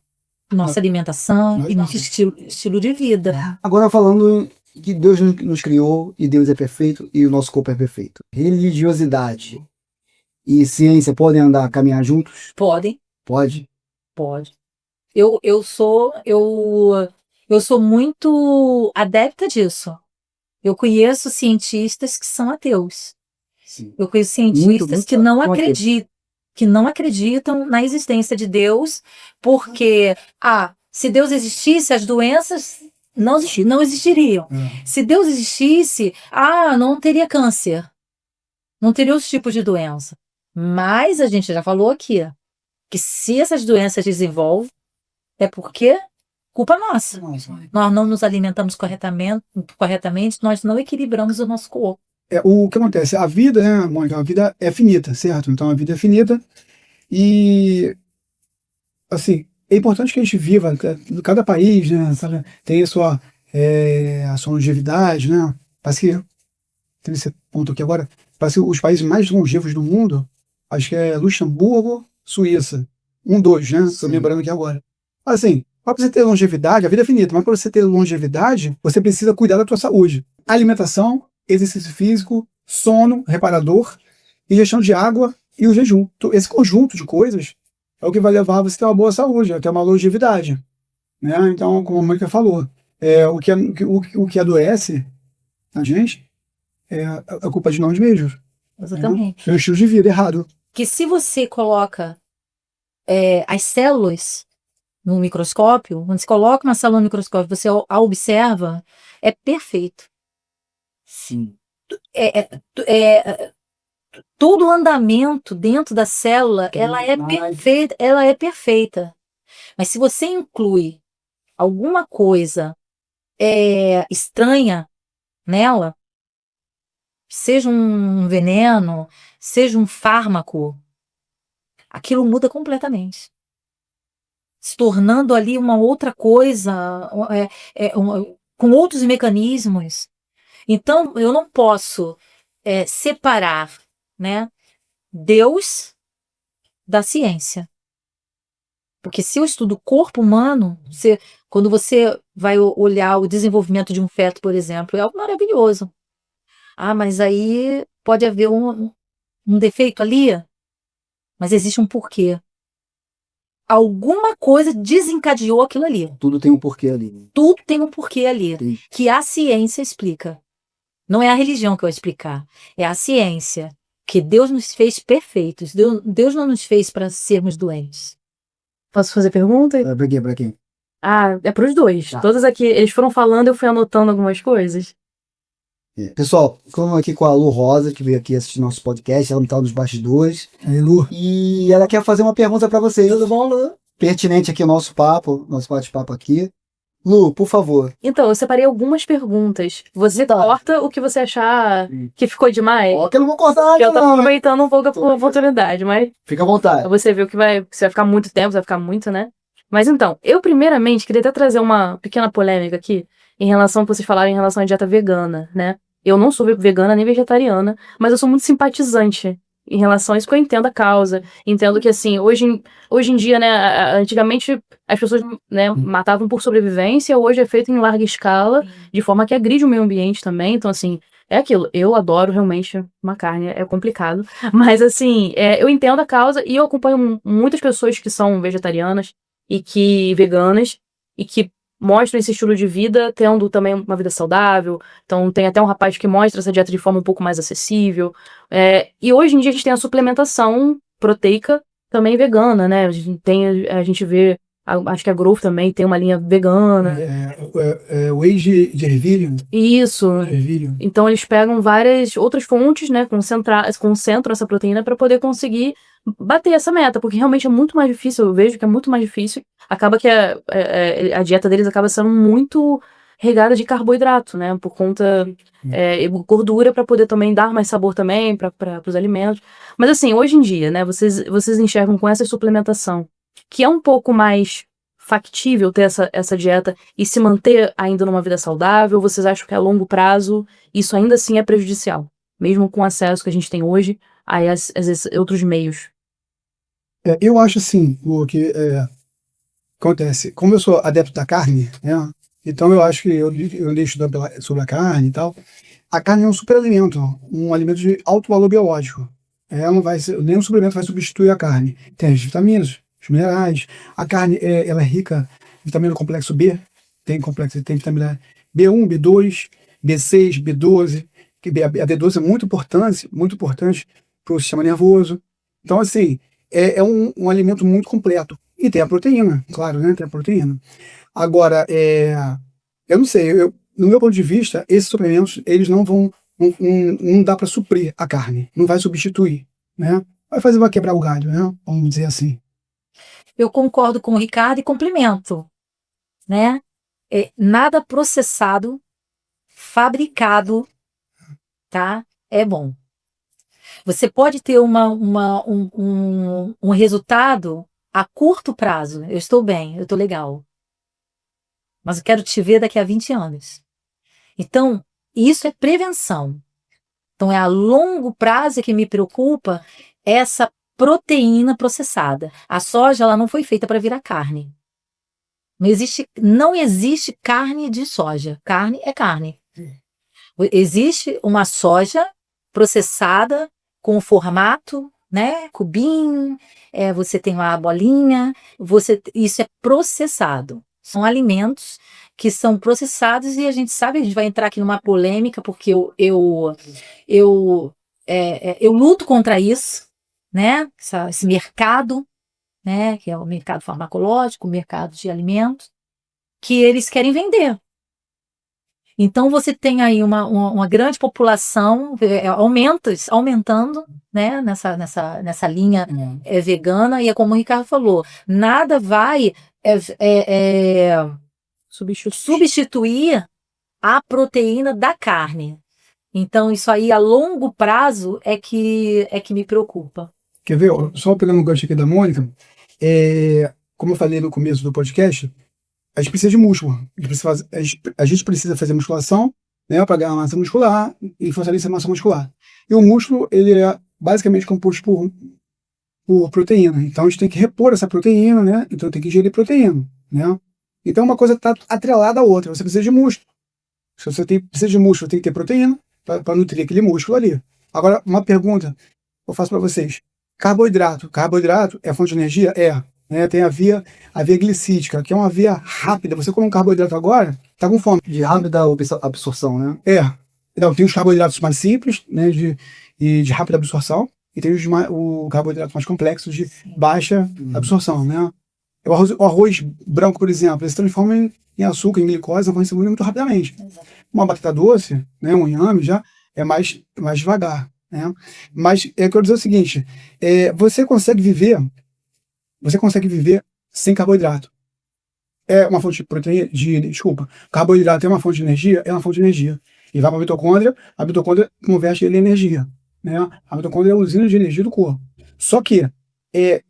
Speaker 4: Nossa alimentação e nosso estilo de vida.
Speaker 1: Agora falando que Deus nos criou e Deus é perfeito e o nosso corpo é perfeito. Religiosidade e ciência podem caminhar juntos?
Speaker 4: Podem.
Speaker 1: Pode?
Speaker 4: Pode. Eu sou muito adepta disso. Eu conheço cientistas que são ateus.
Speaker 1: Sim.
Speaker 4: Eu conheço cientistas que não acreditam na existência de Deus, porque se Deus existisse, as doenças não existiriam. Se Deus existisse, não teria câncer. Não teria os tipos de doença. Mas a gente já falou aqui que se essas doenças desenvolvem, é porque culpa nossa. Nós não nos alimentamos corretamente, nós não equilibramos o nosso corpo.
Speaker 3: O que acontece? A vida, né, Mônica, a vida é finita, certo? Então a vida é finita e, assim, é importante que a gente viva, cada país, né, tem a sua longevidade, né? Parece que, tem esse ponto aqui agora, parece que os países mais longevos do mundo, acho que é Luxemburgo, Suíça. 2, né? Estou lembrando aqui agora. Assim, para você ter longevidade, a vida é finita, mas para você ter longevidade, você precisa cuidar da tua saúde. Alimentação, exercício físico, sono reparador, ingestão de água e o jejum. Esse conjunto de coisas é o que vai levar você a ter uma boa saúde, a ter uma longevidade. Né? Então, como a Mônica falou, o que adoece a gente é a culpa de nós mesmos.
Speaker 4: Exatamente.
Speaker 3: É um estilo de vida errado.
Speaker 4: Que se você coloca as células no microscópio, quando você coloca uma célula no microscópio, você a observa, é perfeito.
Speaker 1: Sim.
Speaker 4: Todo o andamento dentro da célula, ela é perfeita. Mas se você inclui alguma coisa estranha nela, seja um veneno, seja um fármaco, aquilo muda completamente. Se tornando ali uma outra coisa, com outros mecanismos. Então, eu não posso separar, né, Deus da ciência. Porque se eu estudo o corpo humano, quando você vai olhar o desenvolvimento de um feto, por exemplo, é algo maravilhoso. Ah, mas aí pode haver um defeito ali, mas existe um porquê. Alguma coisa desencadeou aquilo ali.
Speaker 1: Tudo tem um porquê ali, né?
Speaker 4: Tudo tem um porquê ali,
Speaker 1: Sim.
Speaker 4: que a ciência explica. Não é a religião que vai explicar, é a ciência. Que Deus nos fez perfeitos. Deus não nos fez para sermos doentes.
Speaker 2: Posso fazer pergunta?
Speaker 1: Pra quem?
Speaker 2: Ah, é pros dois.
Speaker 1: Tá.
Speaker 2: Todos aqui, eles foram falando, eu fui anotando algumas coisas.
Speaker 1: Pessoal, estamos aqui com a Lu Rosa, que veio aqui assistir nosso podcast, ela está nos bastidores.
Speaker 3: Aí, Lu,
Speaker 1: E ela quer fazer uma pergunta para vocês.
Speaker 2: Tudo bom, Lu?
Speaker 1: Pertinente aqui ao nosso papo, nosso bate-papo aqui. Lu, por favor.
Speaker 2: Então, eu separei algumas perguntas. Você corta o que você achar que ficou demais.
Speaker 1: Ó, que eu não vou cortar
Speaker 2: Que eu tô
Speaker 1: não, né?
Speaker 2: aproveitando um pouco a oportunidade, mas
Speaker 1: Fica à vontade.
Speaker 2: você viu que você vai ficar muito tempo, você vai ficar muito, né? Mas então, eu primeiramente queria até trazer uma pequena polêmica aqui em relação ao que vocês falaram em relação à dieta vegana, né? Eu não sou vegana nem vegetariana, mas eu sou muito simpatizante em relação a isso, porque eu entendo a causa. Entendo que, assim, hoje em dia, né, antigamente as pessoas, né, matavam por sobrevivência, hoje é feito em larga escala, de forma que agride o meio ambiente também. Então, assim, é aquilo. Eu adoro realmente uma carne, é complicado. Mas, assim, eu entendo a causa e eu acompanho muitas pessoas que são vegetarianas e que veganas e que mostram esse estilo de vida tendo também uma vida saudável. Então tem até um rapaz que mostra essa dieta de forma um pouco mais acessível. E hoje em dia a gente tem a suplementação proteica também vegana, né? A gente vê, acho que a Growth também tem uma linha vegana.
Speaker 3: whey de ervilha.
Speaker 2: Isso.
Speaker 3: Ervilha.
Speaker 2: Então eles pegam várias outras fontes, né? Concentram essa proteína para poder conseguir bater essa meta, porque realmente é muito mais difícil, eu vejo que é muito mais difícil. Acaba que a dieta deles acaba sendo muito regada de carboidrato, né? Por conta gordura, para poder também dar mais sabor também para os alimentos. Mas assim, hoje em dia, né? Vocês enxergam com essa suplementação que é um pouco mais factível ter essa dieta e se manter ainda numa vida saudável? Vocês acham que a longo prazo isso ainda assim é prejudicial? Mesmo com o acesso que a gente tem hoje a esses outros meios?
Speaker 3: Eu acho assim, Lu, que acontece, como eu sou adepto da carne, né? Então eu acho que eu andei estudando sobre a carne e tal. A carne é um superalimento, um alimento de alto valor biológico. Nenhum suplemento vai substituir a carne. Tem as vitaminas, os minerais. A carne ela é rica em vitamina do complexo B, tem vitamina B1, B2, B6, B12. A B12 é muito importante para o sistema nervoso. Então, assim, é um alimento muito completo. E tem a proteína, claro, né? Tem a proteína. Agora, eu não sei, no meu ponto de vista, esses suplementos, eles não vão, não dá para suprir a carne, não vai substituir, né? Vai quebrar o galho, né? Vamos dizer assim.
Speaker 4: Eu concordo com o Ricardo e complemento, né? Nada processado, fabricado, tá? É bom. Você pode ter um resultado a curto prazo. Eu estou bem, eu estou legal. Mas eu quero te ver daqui a 20 anos. Então, isso é prevenção. Então, é a longo prazo que me preocupa essa proteína processada. A soja, ela não foi feita para virar carne. Não existe carne de soja. Carne é carne. Existe uma soja processada com o formato, né? Cubinho, você tem lá a bolinha, isso é processado. São alimentos que são processados e a gente sabe, a gente vai entrar aqui numa polêmica, porque eu luto contra isso, né? Esse mercado, né? Que é o mercado farmacológico, o mercado de alimentos, que eles querem vender. Então você tem aí uma grande população aumentando, né, nessa linha vegana, e é como o Ricardo falou, nada vai substituir a proteína da carne. Então isso aí a longo prazo é que me preocupa.
Speaker 3: Quer ver? Só pegando o gancho aqui da Mônica, como eu falei no começo do podcast, a gente precisa de músculo. A gente precisa fazer musculação, né, para ganhar massa muscular e fortalecer a massa muscular. E o músculo, ele é basicamente composto por por proteína. Então a gente tem que repor essa proteína, né? Então tem que ingerir proteína, né? Então uma coisa está atrelada à outra. Você precisa de músculo. Se você precisa de músculo, tem que ter proteína para nutrir aquele músculo ali. Agora, uma pergunta eu faço para vocês. Carboidrato. Carboidrato é fonte de energia? É. Né? Tem a via glicídica, que é uma via rápida. Você come um carboidrato agora, tá com fome.
Speaker 1: De rápida absorção, né?
Speaker 3: Então, tem os carboidratos mais simples, né, de rápida absorção, e tem o carboidrato mais complexo de baixa absorção, né? O arroz branco, por exemplo, ele se transforma em açúcar, em glicose, na corrente sanguínea muito rapidamente.
Speaker 4: Exato.
Speaker 3: Uma batata doce, né, um inhame já é mais devagar, né? Mas eu quero dizer o seguinte, você consegue viver sem carboidrato. É uma fonte de proteína, carboidrato é uma fonte de energia? É uma fonte de energia. E vai para a mitocôndria converte ele em energia, né? A mitocôndria é a usina de energia do corpo. Só que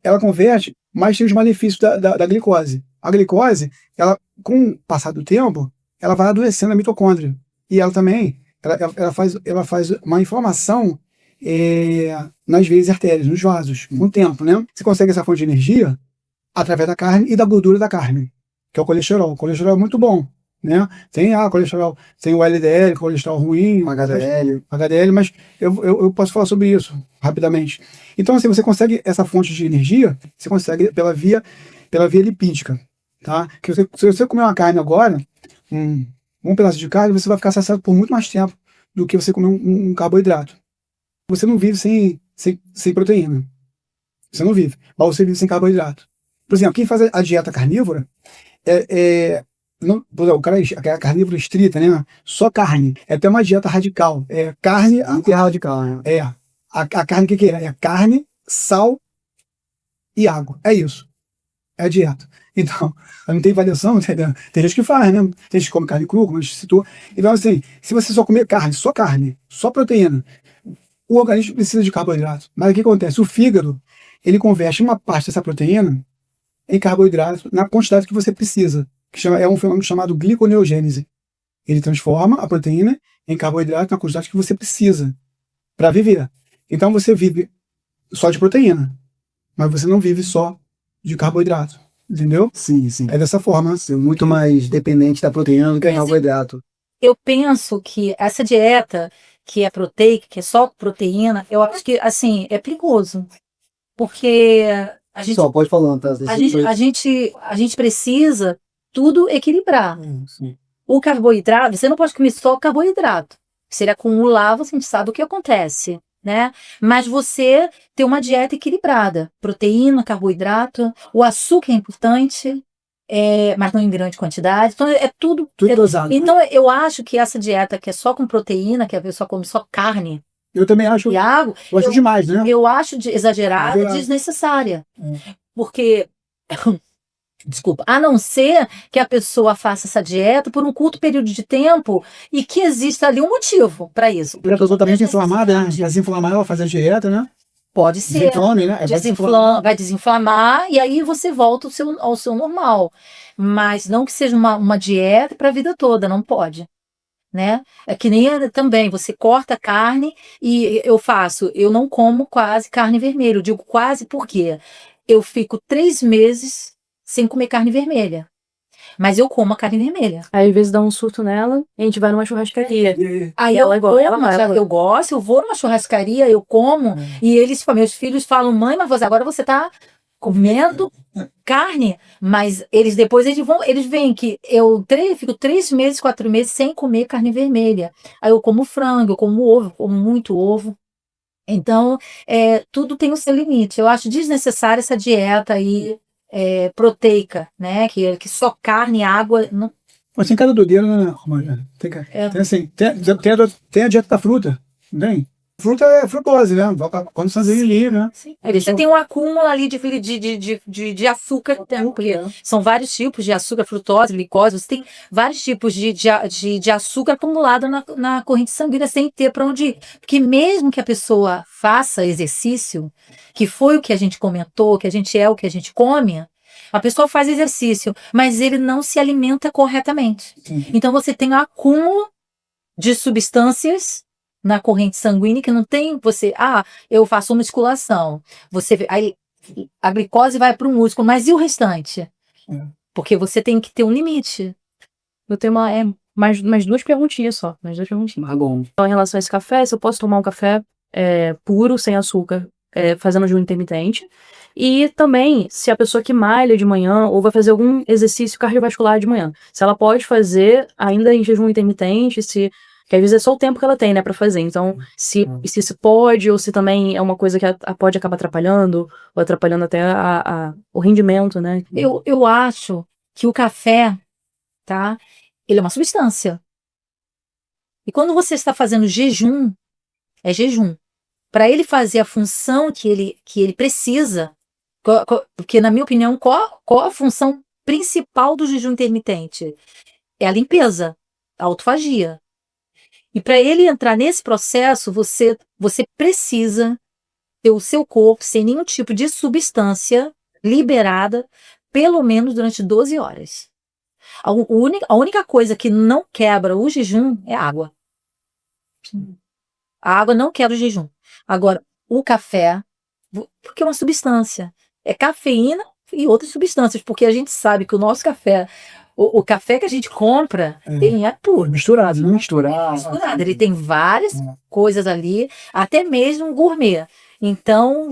Speaker 3: ela converte, mas tem os malefícios da glicose. A glicose, ela, com o passar do tempo, ela vai adoecendo a mitocôndria. E ela também, ela faz uma inflamação nas veias e artérias, nos vasos, com o tempo, né? Você consegue essa fonte de energia através da carne e da gordura da carne, que é o colesterol. O colesterol é muito bom, né? Tem colesterol, tem o LDL, colesterol ruim, HDL, mas eu posso falar sobre isso rapidamente. Então, assim, você consegue essa fonte de energia, você consegue pela via lipídica, tá? Que se você comer uma carne agora, um pedaço de carne, você vai ficar saciado por muito mais tempo do que você comer um carboidrato. Você não vive sem proteína. Você não vive, mas você vive sem carboidrato. Por exemplo, quem faz a dieta carnívora, o cara é carnívoro estrita, né? Só carne. É até uma dieta radical. É carne.
Speaker 1: Radical, né?
Speaker 3: A carne, o que é? É carne, sal e água. É isso. É a dieta. Então, não tem variação, entendeu? Tem gente que faz, né? Tem gente que come carne crua, como a gente citou. Então, assim, se você só comer carne, só proteína, o organismo precisa de carboidrato. Mas o que acontece? O fígado, ele converte uma parte dessa proteína em carboidrato na quantidade que você precisa. É um fenômeno chamado gliconeogênese. Ele transforma a proteína em carboidrato na quantidade que você precisa para viver. Então você vive só de proteína, mas você não vive só de carboidrato. Entendeu?
Speaker 1: Sim, sim.
Speaker 3: É dessa forma.
Speaker 1: Você é muito mais dependente da proteína do que do carboidrato.
Speaker 4: Eu penso que essa dieta que é proteica, que é só proteína, eu acho que, assim, é perigoso. Porque a gente...
Speaker 1: Só, pode falar, tá?
Speaker 4: A gente precisa tudo equilibrar.
Speaker 1: Sim.
Speaker 4: O carboidrato, você não pode comer só carboidrato. Se ele acumular, você sabe o que acontece, né? Mas você ter uma dieta equilibrada. Proteína, carboidrato, o açúcar é importante, mas não em grande quantidade. Então, é tudo
Speaker 1: dosado.
Speaker 4: Então, eu acho que essa dieta que é só com proteína, que a pessoa come só carne,
Speaker 3: eu também acho.
Speaker 4: E água,
Speaker 3: eu acho demais, né?
Speaker 4: Eu acho exagerada, desnecessária. Porque, desculpa, a não ser que a pessoa faça essa dieta por um curto período de tempo e que exista ali um motivo para isso.
Speaker 3: Porque a pessoa está muito inflamada, né? Desinflamar, ela faz a dieta, né?
Speaker 4: Pode ser.
Speaker 3: Desinflame, né?
Speaker 4: Vai desinflamar e aí você volta ao seu normal. Mas não que seja uma dieta para a vida toda, não pode. Né? É que nem também, você corta a carne e eu não como quase carne vermelha. Eu digo quase porque eu fico 3 meses sem comer carne vermelha. Mas eu como a carne vermelha.
Speaker 2: Aí, às vezes, dá um surto nela e a gente vai numa churrascaria.
Speaker 4: Aí eu gosto, eu vou numa churrascaria, eu como, e meus filhos falam, mãe, mas agora você tá comendo carne, mas eles veem que eu fico 3 meses, 4 meses sem comer carne vermelha. Aí eu como frango, eu como ovo, eu como muito ovo. Então, tudo tem o seu limite. Eu acho desnecessária essa dieta aí proteica, né? Que só carne e água. Não...
Speaker 3: Mas tem cada doideira, né, Romagem? Tem a dieta da fruta, não tem? Fruta é frutose, né? Quando você ali, né?
Speaker 4: Sim. Você tem um acúmulo ali de açúcar, porque são vários tipos de açúcar, frutose, glicose, você tem vários tipos de açúcar acumulado na corrente sanguínea sem ter para onde ir. Porque mesmo que a pessoa faça exercício, que foi o que a gente comentou, que a gente é o que a gente come, a pessoa faz exercício, mas ele não se alimenta corretamente.
Speaker 3: Sim.
Speaker 4: Então você tem um acúmulo de substâncias na corrente sanguínea que não tem eu faço musculação. Aí a glicose vai para o músculo, mas e o restante? Porque você tem que ter um limite.
Speaker 2: Eu tenho mais duas perguntinhas só. Mais duas perguntinhas.
Speaker 1: Mas bom.
Speaker 2: Então, em relação a esse café, se eu posso tomar um café puro, sem açúcar, fazendo jejum intermitente. E também, se a pessoa que malha de manhã ou vai fazer algum exercício cardiovascular de manhã, se ela pode fazer ainda em jejum intermitente, que às vezes é só o tempo que ela tem, né, pra fazer. Então, se isso pode, ou se também é uma coisa que pode acabar atrapalhando, ou atrapalhando até o rendimento, né?
Speaker 4: Eu acho que o café, tá? Ele é uma substância. E quando você está fazendo jejum, é jejum. Para ele fazer a função que ele precisa, porque, na minha opinião, qual a função principal do jejum intermitente? É a limpeza, a autofagia. E para ele entrar nesse processo, você precisa ter o seu corpo sem nenhum tipo de substância liberada, pelo menos durante 12 horas. A única coisa que não quebra o jejum é a água. A água não quebra o jejum. Agora, o café, porque é uma substância, é cafeína e outras substâncias, porque a gente sabe que o nosso café, o café que a gente compra, ele é puro.
Speaker 1: Misturado, não
Speaker 4: Misturado. Ele tem várias coisas ali, até mesmo gourmet. Então,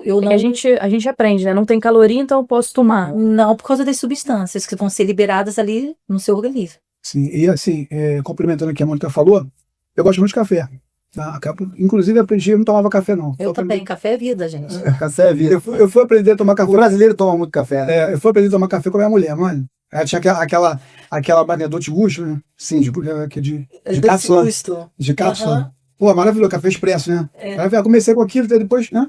Speaker 4: eu não...
Speaker 2: A gente aprende, né? Não tem caloria, então eu posso tomar.
Speaker 4: Não, por causa das substâncias que vão ser liberadas ali no seu organismo.
Speaker 3: Sim, e assim, complementando o que a Mônica falou, eu gosto muito de café. Tá? Inclusive, aprendi, eu não tomava café, não.
Speaker 4: Eu também, café é vida, gente.
Speaker 1: Café é vida.
Speaker 3: Eu fui aprender a tomar café.
Speaker 1: O brasileiro toma muito café, né?
Speaker 3: Eu fui aprender a tomar café com a minha mulher, mano. Ela tinha aquela banedor de gusto, né? Sim, de cápsula. De cápsula. Pô, maravilhoso, café expresso, né? Eu comecei com aquilo, depois, né?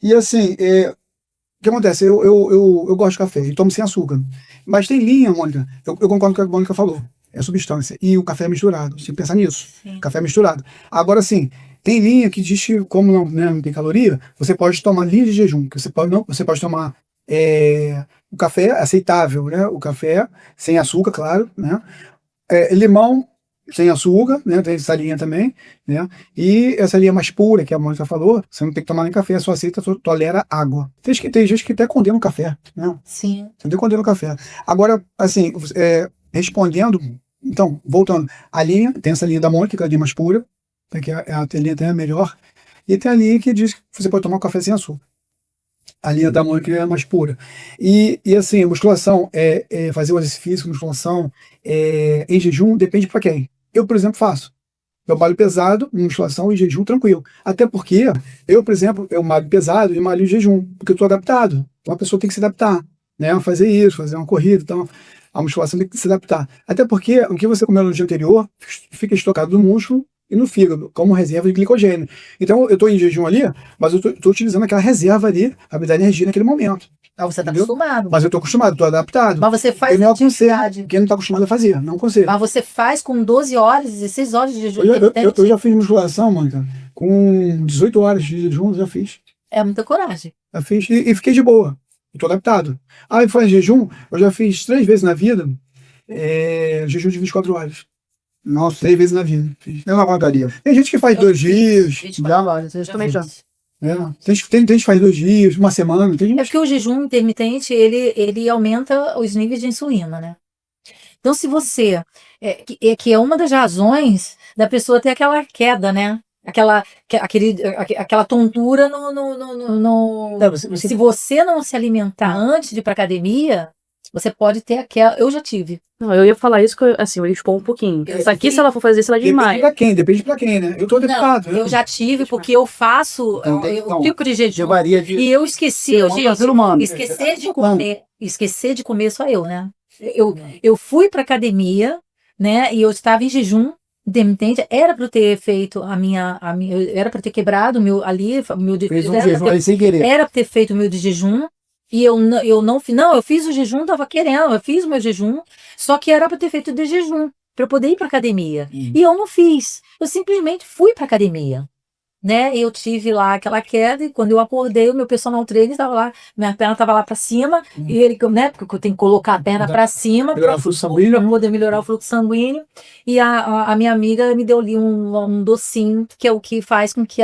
Speaker 3: E assim, o que acontece? Eu gosto de café e tomo sem açúcar. Mas tem linha, Mônica. Eu concordo com o que a Mônica falou. É substância. E o café é misturado. Você pensa nisso.
Speaker 4: Sim.
Speaker 3: Café é misturado. Agora, sim, tem linha que diz que, como não tem caloria, você pode tomar linha de jejum. Que você pode tomar o café aceitável, né? O café sem açúcar, claro, né? Limão sem açúcar, né? Tem essa linha também, né? E essa linha mais pura, que a Mônica falou, você não tem que tomar nem café, só aceita, só tolera água. Tem gente que até condena o café, né?
Speaker 4: Sim.
Speaker 3: Você até condena o café. Agora, assim, respondendo, então, voltando, a linha, tem essa linha da Mônica, que é a linha mais pura, que a linha até é melhor, e tem a linha que diz que você pode tomar um café sem açúcar. A linha da Mônica é mais pura. E assim, musculação, fazer o exercício físico, musculação em jejum, depende para quem. Eu, por exemplo, faço. Eu malho pesado, em musculação e jejum tranquilo. Até porque eu, por exemplo, eu malho pesado e malho em jejum, porque eu estou adaptado. Então a pessoa tem que se adaptar, né? A fazer isso, fazer uma corrida, então a musculação tem que se adaptar. Até porque o que você comeu no dia anterior fica estocado no músculo e no fígado, como reserva de glicogênio. Então eu estou em jejum ali, mas eu estou utilizando aquela reserva ali para me dar energia naquele momento.
Speaker 4: Mas você está acostumado.
Speaker 3: Mas eu estou acostumado, estou adaptado.
Speaker 4: Mas você faz
Speaker 3: não aconselho quem não está acostumado a fazer, não aconselho.
Speaker 4: Mas você faz com 12 horas, 16 horas de jejum.
Speaker 3: Eu já fiz musculação, Mônica, com 18 horas de jejum, já fiz.
Speaker 4: É muita coragem.
Speaker 3: Já fiz e fiquei de boa. Estou adaptado. Eu faço jejum, eu já fiz 3 vezes na vida, jejum de 24 horas. Nossa, 3 vezes na vida. Eu não aguentaria. Tem gente que faz 2 dias.
Speaker 4: 24 horas, eu também já.
Speaker 3: Tem gente que faz 2 dias, uma semana. Tem gente...
Speaker 4: É porque o jejum intermitente, ele aumenta os níveis de insulina, né? Então, se você... que é uma das razões da pessoa ter aquela queda, né? Aquela tontura Se você não se alimentar antes de ir pra academia, você pode ter aquela... Eu já tive.
Speaker 2: Não, eu ia falar isso, eu ia expor um pouquinho. Isso aqui, se ela for fazer, se ela demais.
Speaker 3: Depende pra quem, né? Eu tô adaptado.
Speaker 4: Eu já tive, porque eu faço o tipo de jejum. E eu esqueci, esquecer de comer só eu, né? Eu fui pra academia, né? E eu estava em jejum intermitente, era para eu ter feito era para ter quebrado o meu ali,
Speaker 1: fez um jejum ali sem querer.
Speaker 4: Era para ter feito o meu de jejum. E eu não fiz. Não, eu fiz o jejum, tava querendo, eu fiz o meu jejum, só que era para ter feito de jejum, para eu poder ir para academia. E eu não fiz. Eu simplesmente fui para academia. né? Eu tive lá aquela queda e quando eu acordei, o meu personal trainer estava lá, minha perna estava lá para cima e ele, né? Porque eu tenho que colocar a perna para cima
Speaker 3: Melhorar o fluxo sanguíneo,
Speaker 4: para poder melhorar o fluxo sanguíneo. E a minha amiga me deu ali um docinho, que é o que faz com que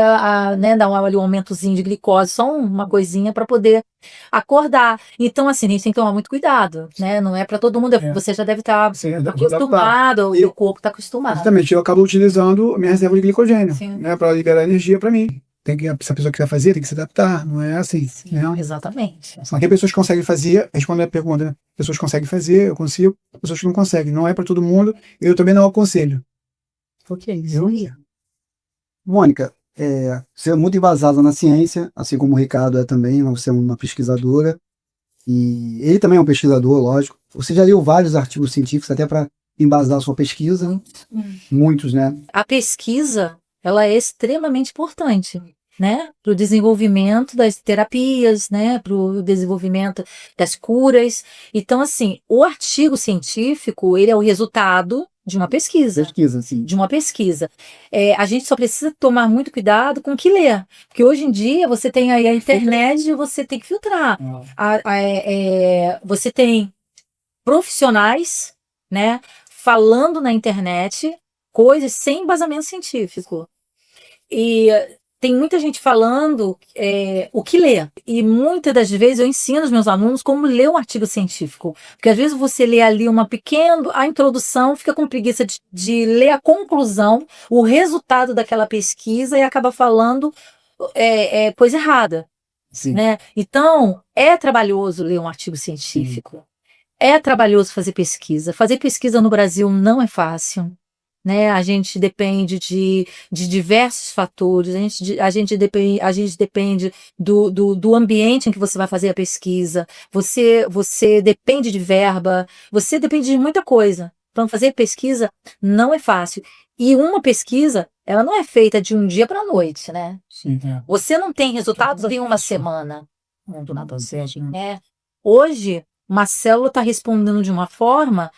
Speaker 4: né, dá ali um aumentozinho de glicose, só uma coisinha para poder acordar. Então, assim, a gente tem que tomar muito cuidado, né? Não é para todo mundo. Você já deve estar acostumado, o seu corpo está acostumado.
Speaker 3: Exatamente, eu acabo utilizando a minha reserva de glicogênio,
Speaker 4: Sim.
Speaker 3: né, para liberar energia para mim. Se a pessoa quiser fazer, tem que se adaptar, não é assim.
Speaker 4: Sim,
Speaker 3: né?
Speaker 4: exatamente.
Speaker 3: Só que pessoas que conseguem fazer, respondendo a pergunta, né? Pessoas que conseguem fazer, eu consigo, pessoas que não conseguem. Não é para todo mundo, eu também não aconselho.
Speaker 1: Ok, Mônica, você é muito embasada na ciência, assim como o Ricardo é também, você é uma pesquisadora, e ele também é um pesquisador, lógico. Você já leu vários artigos científicos até para embasar a sua pesquisa, muitos, né?
Speaker 4: A pesquisa, ela é extremamente importante, né, para o desenvolvimento das terapias, né, para o desenvolvimento das curas. Então, assim, o artigo científico, ele é o resultado de uma pesquisa.
Speaker 1: Pesquisa, sim.
Speaker 4: De uma pesquisa. A gente só precisa tomar muito cuidado com o que ler, porque hoje em dia você tem aí a internet e você tem que filtrar. Você tem profissionais, né, falando na internet coisas sem embasamento científico. E tem muita gente falando o que ler. E muitas das vezes eu ensino os meus alunos como ler um artigo científico. Porque às vezes você lê ali a introdução, fica com preguiça de ler a conclusão, o resultado daquela pesquisa e acaba falando coisa errada.
Speaker 1: Sim.
Speaker 4: Né? Então, é trabalhoso ler um artigo científico. Sim. É trabalhoso fazer pesquisa. Fazer pesquisa no Brasil não é fácil. Né? A gente depende de diversos fatores, a gente depende do ambiente em que você vai fazer a pesquisa, você depende de verba, você depende de muita coisa. Então, fazer pesquisa não é fácil. E uma pesquisa, ela não é feita de um dia para a noite, né?
Speaker 3: Sim,
Speaker 4: Você não tem resultados em uma semana. Né? Hoje, uma célula está respondendo de uma forma,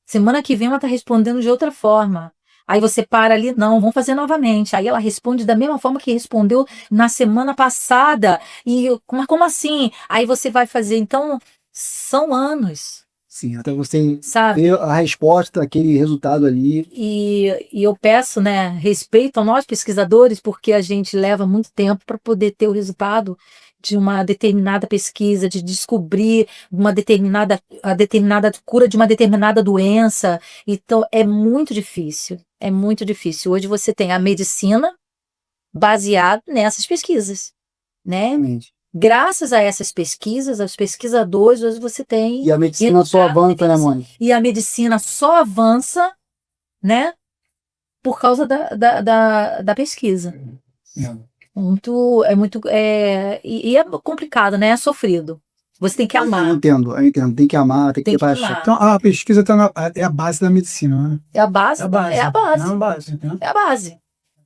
Speaker 4: semana que vem ela está respondendo de outra forma. Aí você para ali, não, vamos fazer novamente. Aí ela responde da mesma forma que respondeu na semana passada. Mas como assim? Aí você vai fazer. Então, são anos.
Speaker 1: Sim, até você ver a resposta, aquele resultado ali.
Speaker 4: E eu peço, né, respeito a nós pesquisadores, porque a gente leva muito tempo para poder ter o resultado de uma determinada pesquisa, de descobrir a determinada cura de uma determinada doença. Então, é muito difícil. É muito difícil. Hoje você tem a medicina baseada nessas pesquisas, né?
Speaker 1: Realmente.
Speaker 4: Graças a essas pesquisas, aos pesquisadores, hoje você tem...
Speaker 1: E a medicina só avança, né, Mônica? E
Speaker 4: a medicina só avança, né? Por causa da pesquisa. E é complicado, né? É sofrido. Você tem que amar.
Speaker 1: Eu entendo. Tem que amar, tem que ter paixão.
Speaker 3: Então, a pesquisa é a base da medicina, né?
Speaker 4: É a base.
Speaker 3: É a base.
Speaker 4: É a base.
Speaker 3: É a base. Né?
Speaker 4: É a base.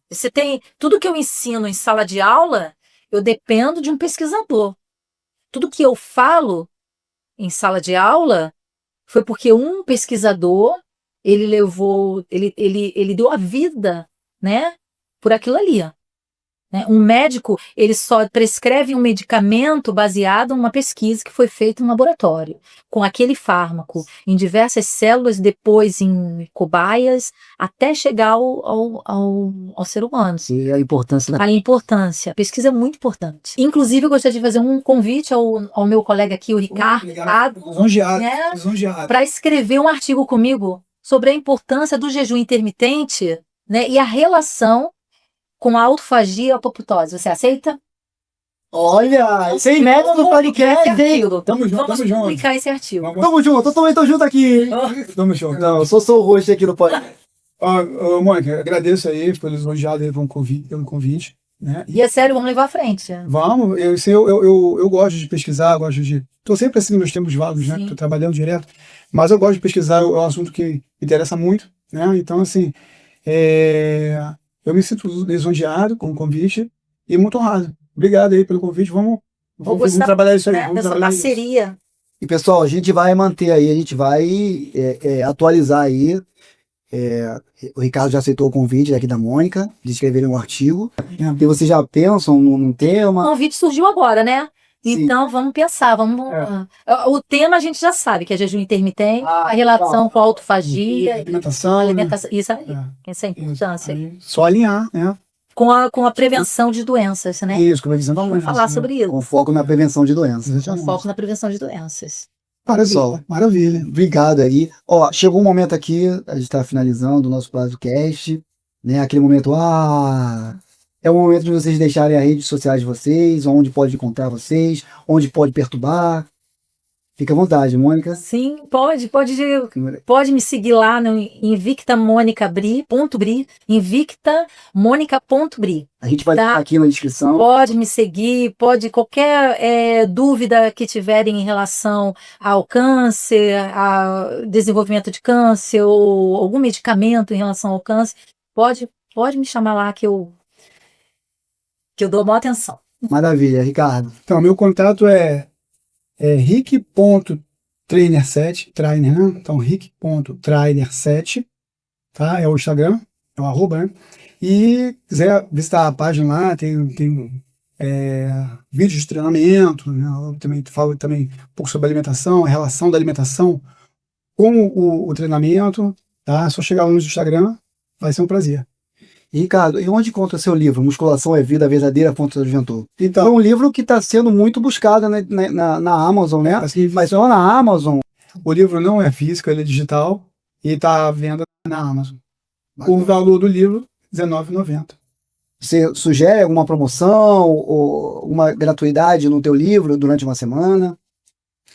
Speaker 4: Você tem tudo que eu ensino em sala de aula, eu dependo de um pesquisador. Tudo que eu falo em sala de aula foi porque um pesquisador, ele deu a vida, né, por aquilo ali. Né? Um médico, ele só prescreve um medicamento baseado em uma pesquisa que foi feita em um laboratório, com aquele fármaco, em diversas células, depois em cobaias, até chegar ao ser humano.
Speaker 1: E a importância
Speaker 4: A importância. A pesquisa é muito importante. Inclusive, eu gostaria de fazer um convite ao meu colega aqui, o Ricardo, para escrever um artigo comigo sobre a importância do jejum intermitente, né, e a relação com a autofagia e a apoptose. Você aceita?
Speaker 1: Olha, sem método do podcast, veio.
Speaker 4: Vamos publicar esse artigo.
Speaker 1: Tamo junto, eu também tô junto aqui.
Speaker 3: Tamo junto.
Speaker 1: Não, eu sou o host aqui no podcast.
Speaker 3: Mônica, agradeço aí pelo elogiado pelo convite. Né?
Speaker 4: E é sério, vamos levar à frente.
Speaker 3: Vamos, eu gosto de pesquisar, estou sempre assim nos tempos vagos, né? Estou trabalhando direto, mas eu gosto de pesquisar, é um assunto que me interessa muito, né? Então, assim, eu me sinto lisonjeado com o convite e muito honrado. Obrigado aí pelo convite. Vamos trabalhar isso aí.
Speaker 4: Essa parceria.
Speaker 1: E pessoal, a gente vai manter aí, a gente vai atualizar aí. O Ricardo já aceitou o convite aqui da Mônica de escreverem um artigo. E vocês já pensam num
Speaker 4: O
Speaker 1: tema?
Speaker 4: convite surgiu agora, né?
Speaker 1: Sim.
Speaker 4: Então, vamos pensar, O tema a gente já sabe, que é jejum intermitente, a relação com a autofagia,
Speaker 3: Alimentação.
Speaker 4: alimentação, isso aí,
Speaker 3: É.
Speaker 4: essa é a importância.
Speaker 3: Aí, só alinhar, né?
Speaker 4: Com a prevenção de doenças, né?
Speaker 3: Isso, com a visão
Speaker 4: Vamos falar sobre isso.
Speaker 1: Com foco na prevenção de doenças.
Speaker 4: Com foco na prevenção de doenças.
Speaker 1: Pessoal,
Speaker 3: Maravilha.
Speaker 1: obrigado aí. Ó, chegou um momento aqui, a gente está finalizando o nosso podcast, né? Aquele momento, é o momento de vocês deixarem as redes sociais de vocês, onde pode encontrar vocês, onde pode perturbar. Fica à vontade, Mônica.
Speaker 4: Sim, pode me seguir lá no invictamonicabri.bri, invictamonica.bri.
Speaker 1: A gente vai
Speaker 4: Tá.
Speaker 1: deixar aqui na descrição.
Speaker 4: Pode me seguir, qualquer dúvida que tiverem em relação ao câncer, ao desenvolvimento de câncer ou algum medicamento em relação ao câncer, pode me chamar lá que eu dou maior atenção.
Speaker 1: Maravilha, Ricardo.
Speaker 3: Então, meu contato é rick.trainer7, trainer, né? Então, rick.trainer7, tá? É o Instagram, é o @, né? E quiser visitar a página lá, tem vídeos de treinamento, né? Eu também falo também um pouco sobre alimentação, a relação da alimentação com o treinamento, tá? É só chegar lá no Instagram, vai ser um prazer.
Speaker 1: E, Ricardo, e onde encontra seu livro? Musculação é Vida, a Verdadeira Fonte do Inventor. É
Speaker 3: Então,
Speaker 1: um livro que está sendo muito buscado, né, na Amazon, né?
Speaker 3: assim,
Speaker 1: Mas só na Amazon.
Speaker 3: o livro não é físico, ele é digital e está à venda na Amazon. O valor do livro, R$19,90.
Speaker 1: Você sugere alguma promoção ou uma gratuidade no teu livro durante uma semana? O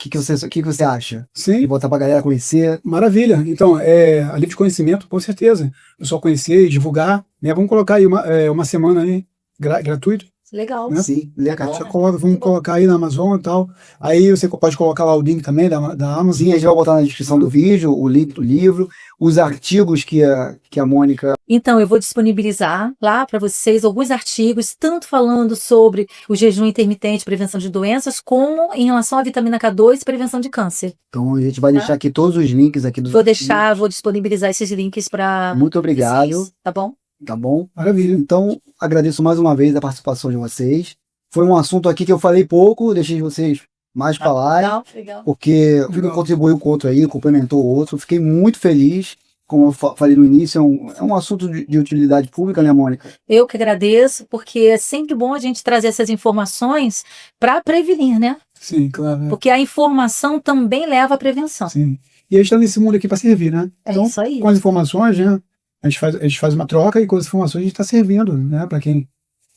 Speaker 1: que você acha?
Speaker 3: Sim,
Speaker 1: E botar pra galera conhecer.
Speaker 3: maravilha. Então, a livre de conhecimento, com certeza. O pessoal conhecer e divulgar, né? Vamos colocar aí uma semana aí, gratuito.
Speaker 4: Legal.
Speaker 3: Né?
Speaker 1: Sim, legal.
Speaker 3: Vamos colocar aí na Amazon e tal. Aí você pode colocar lá o link também da Amazon.
Speaker 1: Sim, a gente vai botar na descrição do vídeo o link do livro, os artigos que a Mônica...
Speaker 4: Então, eu vou disponibilizar lá para vocês alguns artigos, tanto falando sobre o jejum intermitente, prevenção de doenças, como em relação à vitamina K2 e prevenção de câncer.
Speaker 1: Então a gente vai deixar aqui todos os links aqui do...
Speaker 4: Vou disponibilizar esses links para
Speaker 1: Muito obrigado,
Speaker 4: vocês, tá bom?
Speaker 1: tá bom?
Speaker 3: Maravilha.
Speaker 1: Então, agradeço mais uma vez a participação de vocês. Foi um assunto aqui que eu falei pouco, deixei vocês mais falarem,
Speaker 4: Legal.
Speaker 1: porque um contribuiu com o outro aí, complementou o outro. Fiquei muito feliz, como eu falei no início, é um assunto de utilidade pública, né, Mônica?
Speaker 4: Eu que agradeço, porque é sempre bom a gente trazer essas informações para prevenir, né?
Speaker 3: Sim, claro.
Speaker 4: Porque a informação também leva à prevenção.
Speaker 3: Sim. E a gente está nesse mundo aqui para servir, né?
Speaker 4: É
Speaker 3: Então,
Speaker 4: isso aí.
Speaker 3: com as informações, né? A gente faz uma troca e com as informações a gente está servindo, né? Para quem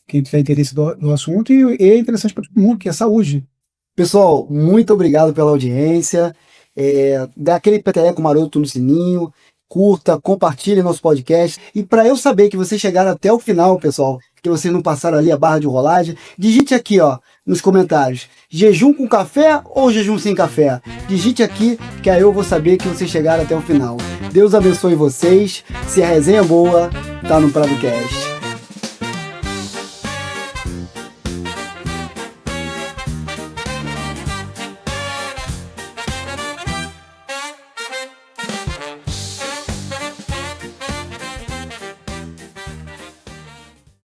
Speaker 3: tiver interesse do assunto e é interessante para todo mundo, que é saúde.
Speaker 1: Pessoal, muito obrigado pela audiência. Dá aquele peteleco maroto no sininho, curta, compartilhe nosso podcast. E para eu saber que vocês chegaram até o final, pessoal, que vocês não passaram ali a barra de rolagem, digite aqui, ó, nos comentários, jejum com café ou jejum sem café? Digite aqui, que aí eu vou saber que vocês chegaram até o final. Deus abençoe vocês. Se a resenha é boa, tá no PradoCast.